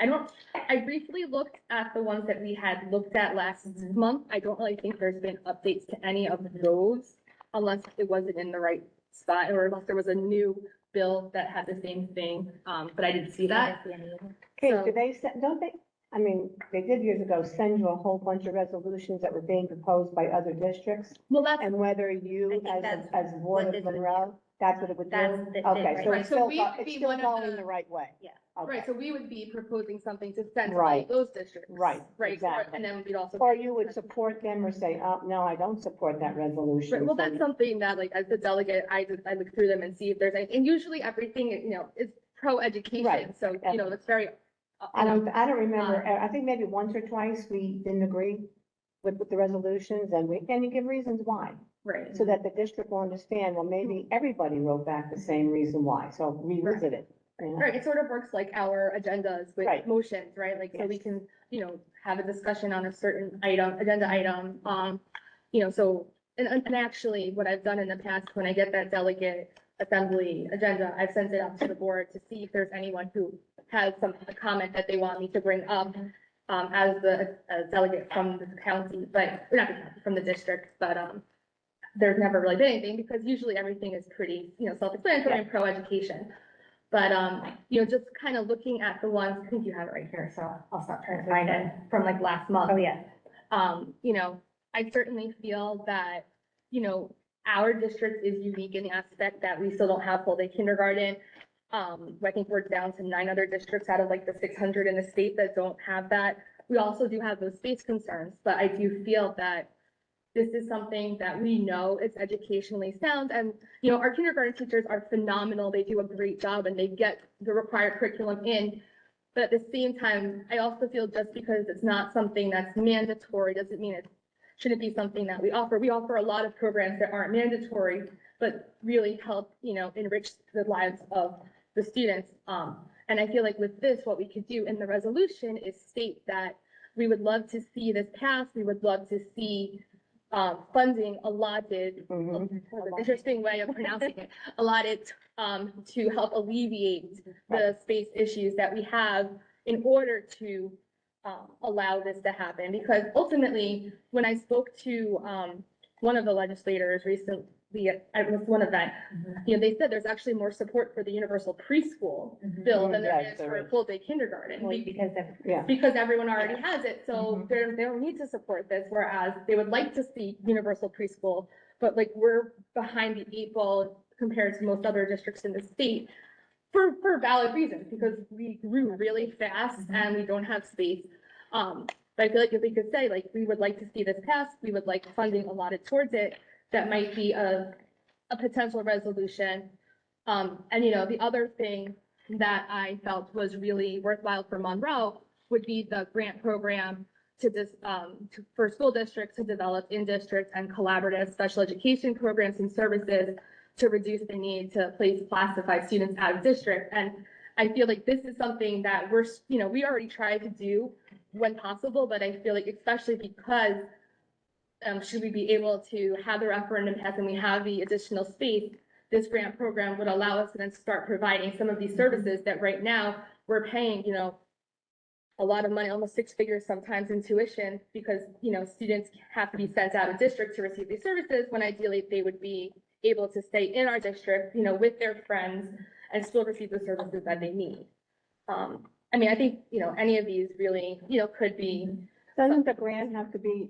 I briefly looked at the ones that we had looked at last month. I don't really think there's been updates to any of those unless it wasn't in the right spot or unless there was a new bill that had the same thing, but I didn't see that. Okay, So- do they, don't they, I mean, they did years ago send you a whole bunch of resolutions that were being proposed by other districts? Well, that's, And whether I you, think as, that's as Board what of this would do. Monroe, that's what it would do? That's the- Okay, so right. it's So still, we would it's be still one of going the- the right way? Yeah. Okay. right, so we would be proposing something to send to all Right. those districts. Right, Right, exactly. and then we'd also. Or you would support them or say, oh, no, I don't support that resolution. Right, well, So that's something that, like, as the delegate, I look through them and see if there's any, and usually everything, is pro-education, Right, so, it's very I don't remember, I think maybe once or twice we didn't agree with the resolutions and you give reasons why. Right. So that the district will understand, well, maybe everybody wrote back the same reason why, so revisit it. you know? Right, it sort of works like our agendas with Right. motions, right? Like, so we Yes. can, have a discussion on a certain item, agenda item, so, and actually, what I've done in the past, when I get that delegate assembly agenda, I've sent it up to the board to see if there's anyone who has a comment that they want me to bring up, as the delegate from the county, but, not the county, from the district, but, there's never really been anything, because usually everything is pretty, self-explanatory and pro-education. But, just kind of looking at the ones, I think you have it right here, so I'll stop trying to find it, from like last month. Oh, yeah. I certainly feel that, our district is unique in the aspect that we still don't have full day kindergarten. I think we're down to 9 other districts out of like the 600 in the state that don't have that. We also do have those space concerns, but I do feel that this is something that we know is educationally sound, and, our kindergarten teachers are phenomenal. They do a great job and they get the required curriculum in. But at the same time, I also feel just because it's not something that's mandatory, doesn't mean it shouldn't be something that we offer. We offer a lot of programs that aren't mandatory, but really help, enrich the lives of the students. And I feel like with this, what we could do in the resolution is state that we would love to see this pass. We would love to see funding allotted, interesting way of pronouncing it, allotted to help alleviate the space issues that we have in order to allow this to happen. Because ultimately, when I spoke to one of the legislators recently at one event, they said there's actually more support for the universal preschool bill than there Yes, is there for is. full day kindergarten. Well, because of, Yeah. Because everyone already has it, so they don't need to support this, whereas they would like to see universal preschool, but like we're behind the 8 ball compared to most other districts in the state for valid reasons, because we grew really fast and we don't have space. But I feel like if we could say, like, we would like to see this passed, we would like funding allotted towards it, that might be a potential resolution. And the other thing that I felt was really worthwhile for Monroe would be the grant program for school districts to develop in-district and collaborative special education programs and services to reduce the need to place classified students out of district. And I feel like this is something that we already try to do when possible, but I feel like especially because should we be able to have the referendum pass and we have the additional space, this grant program would allow us to then start providing some of these services that right now we're paying, a lot of money, almost 6 figures sometimes in tuition, because, students have to be sent out of district to receive these services, when ideally they would be able to stay in our district, with their friends and still receive the services that they need. I think, any of these really, could be. Doesn't the grant have to be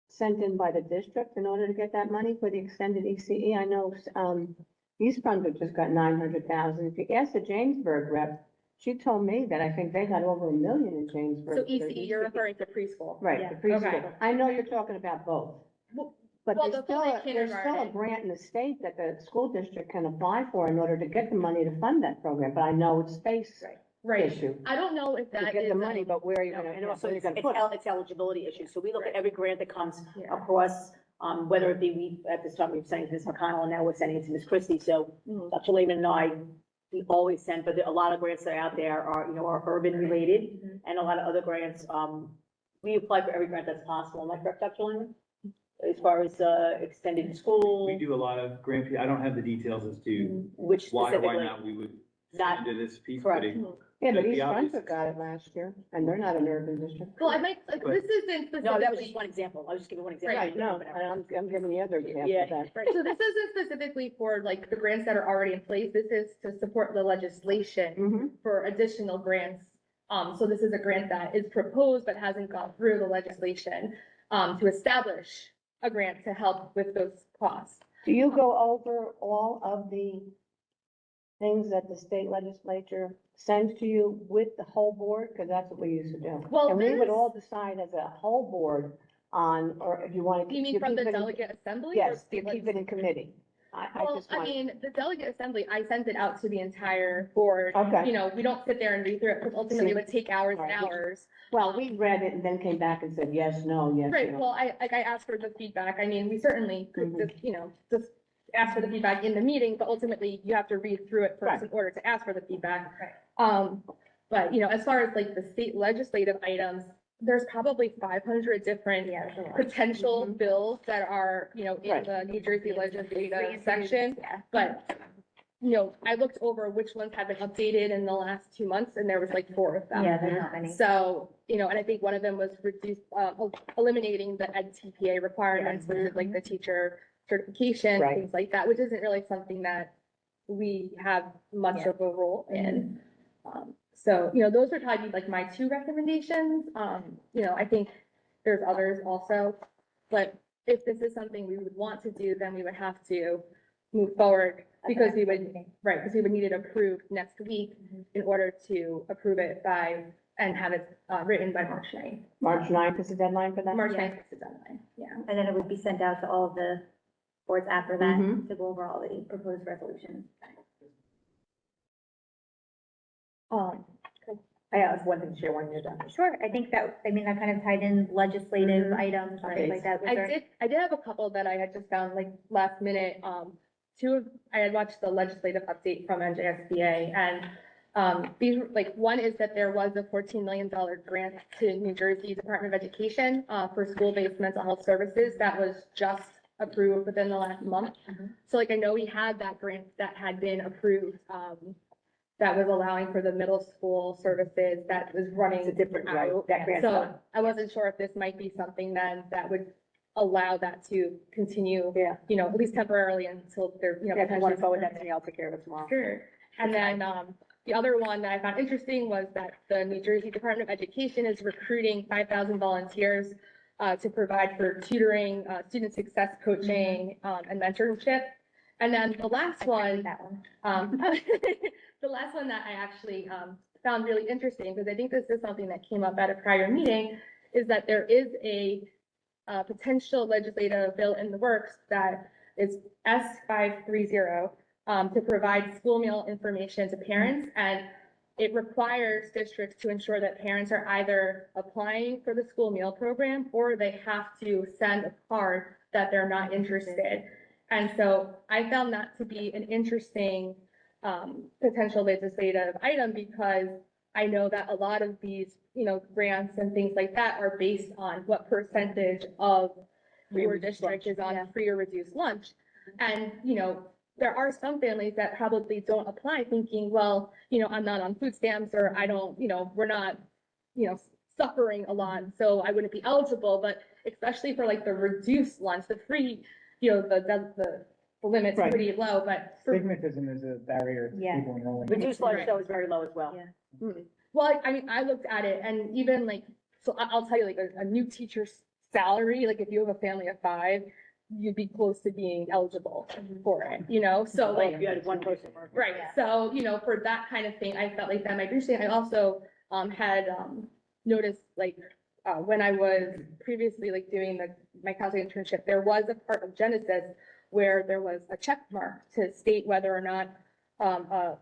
sent in by the district in order to get that money for the extended ECE? I know, East Brunswick just got 900,000. If you ask the Jamesburg rep, she told me that I think they got over $1 million in Jamesburg. So ECE, you're referring to preschool. Right, Yeah. the preschool. Okay. I know you're talking about both. Well, But well, there's the still, full-day there's still a kindergarten. grant in the state that the school district can apply for in order to get the money to fund that program, but I know it's space Right. issue. I don't know if To that get is. the money, but where are you No, gonna, and also where are you it's, gonna it's put it? it's eligibility issues. So we look at Right. every grant that comes Yeah. across, whether it be, at this time, we were sending to Ms. McConnell, and now we're sending it to Ms. Christie. So Dr. Lehman and I, we always send, but a lot of grants that are out there are urban related, and a lot of other grants, we apply for every grant that's possible. Am I correct, Dr. Lehman? As far as, extended school, We do a lot of grant, I don't have the details as to which why or why specifically, not we would Not- fit into this piece, correct. but it, Yeah, but the East obvious- Brunswick got it last year, and they're not an urban district. Well, this isn't specifically. no, that was just one example. I was just giving one example. Right, no, I'm giving the other example Yeah. of that. Right, so this isn't specifically for like the grants that are already in place. This is to support the legislation Mm-hmm. for additional grants. So this is a grant that is proposed but hasn't gone through the legislation, to establish a grant to help with those costs. Do you go over all of the things that the state legislature sends to you with the whole board? Because that's what we used to do. Well, And we would this- all decide as a whole board on, or if you want to. You mean from the delegate assembly? or Yes, state you keep it in legislature? committee. I Well, just I want, mean, the delegate assembly, I sent it out to the entire board. Okay. You know, we don't sit there and read through it, because ultimately it would take hours and Alright, hours. well, we read it and then came back and said, yes, no, yes, Right, no. well, I asked for the feedback. I mean, we certainly could Mhm. just, just ask for the feedback in the meeting, but ultimately you have to read through it first in order to ask for the feedback. Right. But, as far as like the state legislative items, there's probably 500 different Yeah, there's a lot. potential Mhm. bills that are, in Right. the New Jersey legislative section. Yeah. But, I looked over which ones have been updated in the last 2 months, and there was like 4 of them. Yeah, there's not many. So, and I think one of them was eliminating the EdTPA requirements, which is like the teacher certification, Right. things like that, which isn't really something that we have much Yeah. of a role in. So, those would probably be like my 2 recommendations. I think there's others also, but if this is something we would want to do, then we would have to move forward because we would, right, because we would need it approved next week in order to approve it by, and have it written by March 9th. March 9th is the deadline for that? March Yeah. 9th is the deadline, yeah. And then it would be sent out to all of the boards after that Mhm. to go over all the proposed resolutions. I have one thing to share when you're done. Sure, I think that kind of tied in legislative Mhm. items, something like that. Was I there- did have a couple that I had just found like last minute. I had watched the legislative update from NJSBA and these, like, one is that there was a $14 million grant to New Jersey Department of Education for school-based mental health services that was just approved within the last month. So like, I know we had that grant that had been approved, that was allowing for the middle school services that was running It's a different, right, out. that grant's So done. I wasn't sure if this might be something then that would allow that to continue, Yeah. at least temporarily until they're, Yeah, if you want potentially- to forward that to me, I'll take care of it tomorrow. Sure. And then, the other one that I found interesting was that the New Jersey Department of Education is recruiting 5,000 volunteers to provide for tutoring, student success coaching, and mentorship. And then the last one, That one. the last one that I actually found really interesting, because I think this is something that came up at a prior meeting, is that there is a potential legislative bill in the works that is S530 to provide school meal information to parents, and it requires districts to ensure that parents are either applying for the school meal program or they have to send a card that they're not interested. And so I found that to be an interesting potential legislative item because I know that a lot of these, grants and things like that are based on what percentage of your district is on free or reduced lunch. And, there are some families that probably don't apply thinking, well, I'm not on food stamps or I don't, we're not, suffering a lot, so I wouldn't be eligible. But especially for like the reduced lunch, the free, the limit's Right. pretty low, but for Stigmatism is a barrier to Yeah. people enrolling. Reduced lunch Right. though is very low as well. Yeah. well, I mean, I looked at it and even like, so I'll tell you, like a new teacher's salary, like if you have a family of 5, you'd be close to being eligible for it, so Like like, if you had one person working. right, so, for that kind of thing, I felt like that might be interesting. I also, had, noticed, like, when I was previously like doing my counseling internship, there was a part of Genesis where there was a check mark to state whether or not, a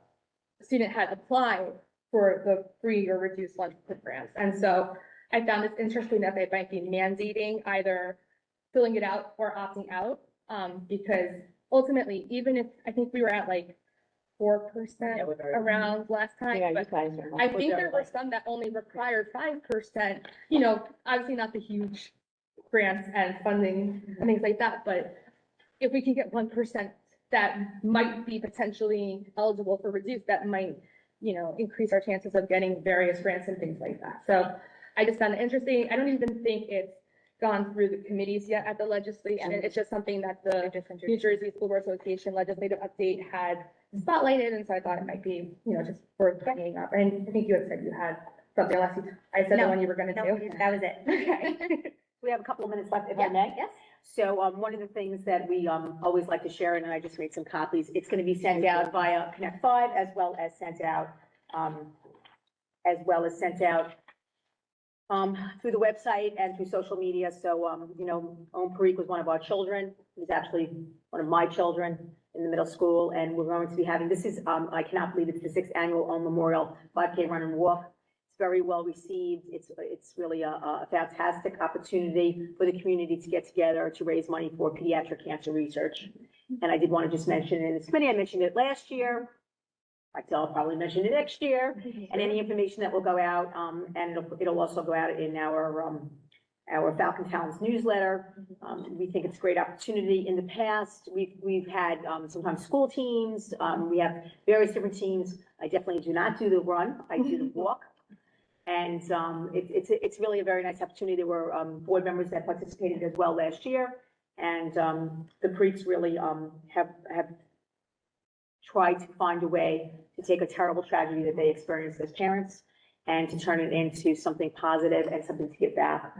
student had applied for the free or reduced lunch programs. And so I found it interesting that they might be mandating either filling it out or opting out. Because ultimately, even if, I think we were at like 4% Yeah, we're very- around last time, Yeah, you but guys are. I think there were some that only required 5%, obviously not the huge grants and funding and things like that, but if we can get 1% that might be potentially eligible for reduced, that might, increase our chances of getting various grants and things like that. So I just found it interesting. I don't even think it's gone through the committees yet at the legislation. It's just something that the New Jersey School Board Association legislative update had spotlighted, and so I thought it might be, just worth bringing up. And I think you had said you had something, unless I said the No, one you were gonna No, do. that was it. Okay. We have a couple of minutes left, if I may. Yes. So, one of the things that we, always like to share, and I just made some copies, it's gonna be sent out via Connect 5 as well as sent out, through the website and through social media. So, Om Parikh was one of our children. He was actually one of my children. in the middle school, and we're going to be having, this is, I cannot believe it's the 6th annual Memorial 5K Run and Walk. It's very well received. It's really a fantastic opportunity for the community to get together to raise money for pediatric cancer research. And I did want to just mention, in this committee, I mentioned it last year. I'll probably mention it next year, and any information that will go out, and it'll also go out in our Falcon Towns newsletter. We think it's a great opportunity. In the past, we've had sometimes school teams, we have various different teams. I definitely do not do the run, I do the walk. And it's really a very nice opportunity. There were board members that participated as well last year, and the Creeks really have tried to find a way to take a terrible tragedy that they experienced as parents and to turn it into something positive and something to give back.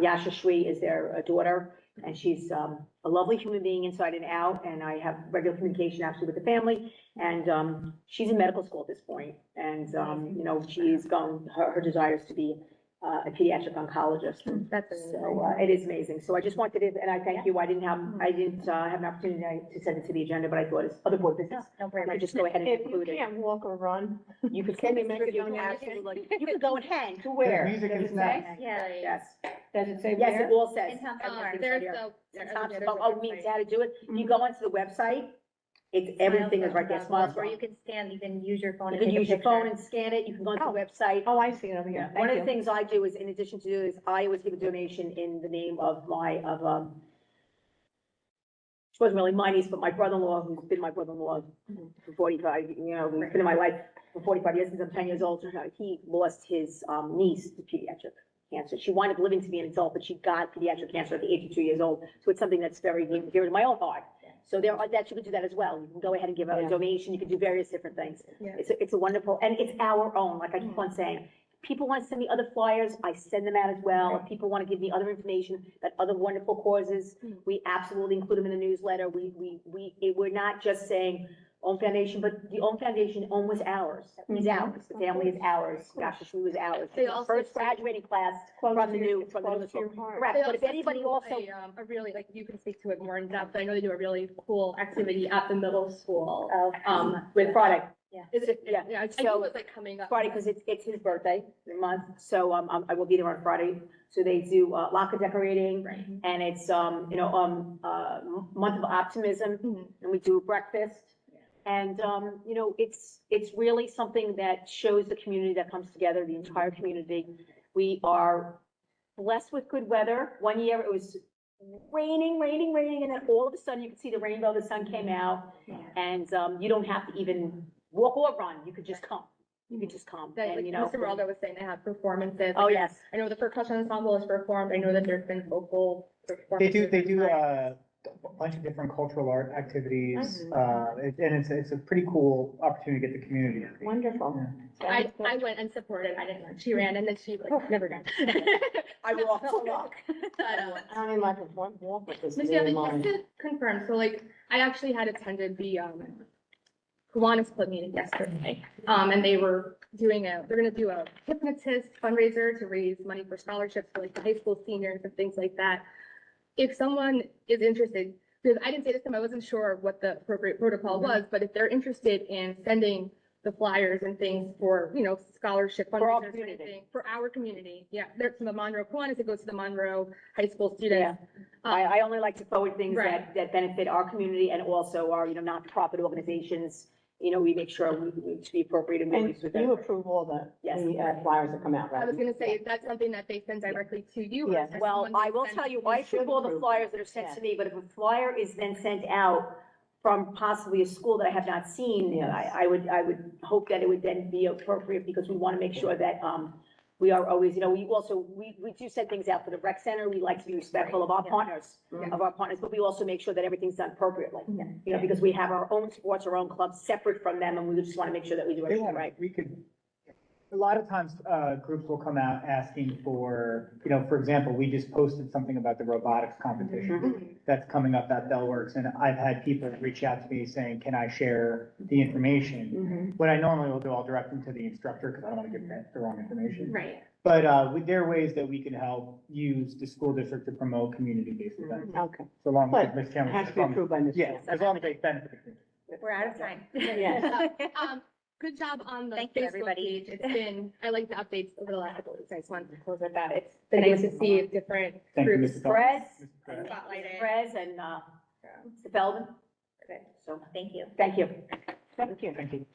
Yasha Shui is their daughter, and she's a lovely human being inside and out, and I have regular communication actually with the family, and she's in medical school at this point, and you know, she's going, her desire is to be a pediatric oncologist. That's So it is amazing. So I just wanted to, and I thank you. I didn't have an opportunity to send it to the agenda, but I thought it's other board business. No I problem. just go ahead and If you include it. can't walk or run, You could Can send we it make to a you, donation? absolutely. You could go and hang. to where? Music Does and it say? snacks. Yeah. Yes. Does it say Yes, where? it all says. In Town everything's Hall. There's right here. the. Oh, means how to do it. You go onto the website, it's, everything is right there, Smiles. Or you can scan, you can use your phone. You to can take a use your picture. phone and scan it. You can go onto the website. Oh, I see it over here. One of Thank the you. things I do is, in addition to do is, I always give a donation in the name of she wasn't really my niece, but my brother-in-law, who's been my brother-in-law for 45, you know, who's been in my life for 45 years, since I'm 10 years old. He lost his niece to pediatric cancer. She wound up living to be an adult, but she got pediatric cancer at the age of 2 years old. So it's something that's very near and dear to my own heart. So there are, that you can do that as well. You can go ahead and give a Yeah. donation. You can do various different things. Yeah. It's a wonderful, and it's our own, like I keep on saying. People want to send me other flyers, I send them out as well. If people want to give me other information about other wonderful causes, we absolutely include them in the newsletter. We're not just saying Own Foundation, but the Own Foundation, Own was ours. Is ours. The family is ours. Gosh, she was ours. They The also first say- graduating class Close from the to your- new, from the close new to your school. heart. Correct, They but if also anybody do also. a really, like, you can speak to it more in depth, I know they do a really cool activity at the middle school. With Friday. Is it, Yeah. yeah, I think So- it was like coming up. Friday, because it's his birthday, the month, so I will be there on Friday. So they do locker decorating, Right. and it's month of optimism, Mhm. and we do breakfast. And you know, it's really something that shows the community that comes together, the entire community. We are blessed with good weather. One year it was raining, and then all of a sudden you could see the rainbow, the sun came out, and you don't have to even walk or run, you could just come. You could just come, That, and like, you know. Mr. Moraldo was saying, they have performances. Oh, Like, yes. I know the percussion ensemble is performed, I know that there's been vocal They performances. do a bunch of different cultural art activities, and it's a pretty cool opportunity to get the community. Wonderful. I went and supported, I didn't run, she ran, and then she like, never done. I walk. But, I don't even like to walk with this. Ms. near Yelly, mine. just to confirm, so like, I actually had attended the, Kiwanis Club meeting yesterday. And they're gonna do a hypnotist fundraiser to raise money for scholarships for like the high school seniors and things like that. If someone is interested, because I didn't say this to them, I wasn't sure what the appropriate protocol was, but if they're interested in sending the flyers and things for, you know, scholarship For our fundraisers or community. anything, for our community, yeah, there's from the Monroe Kiwanis, it goes to the Monroe high school students. I only like to forward things Right. that benefit our community and also our, you know, not-for-profit organizations. You know, we make sure we to be appropriate in And movies with you them. approve all Yes. the flyers that come out, right? I was gonna say, is that something that they send directly to you? or Yes. is there Well, someone I that will sends tell you, to I should approve all the approve. flyers that are sent Yeah. to me, but if a flyer is then sent out from possibly a school that I have not seen, Yes. I would hope that it would then be appropriate, because we want to make sure that, we are always, you know, we do send things out for the rec center. We like to be respectful of our partners, but we also make sure that everything's done appropriately. You know, because we have our own sports, our own clubs separate from them, and we just want to make sure that we do They everything want, right. we could, lot of times, groups will come out asking for, for example, we just posted something about the robotics competition that's coming up at Bellworks, and I've had people reach out to me saying, can I share the information? What I normally will do, I'll direct them to the instructor, because I don't want to give them the wrong information. Right. But, there are ways that we can help use the school district to promote community-based events, Okay, so long as but Ms. it Cameron. has to be approved by Ms. Yes, as long as they benefit the community. We're out of time. Yes. Good job on the Thank you, Facebook everybody. page. It's been, I like the updates over the last couple of weeks. I just wanted to close with that. It's been nice to see different Thank you, groups. Mrs. Prez, Perez. Spotlighted. Prez and, Mr. Feldman. Okay, so thank you. Thank you. Thank you. Thank you.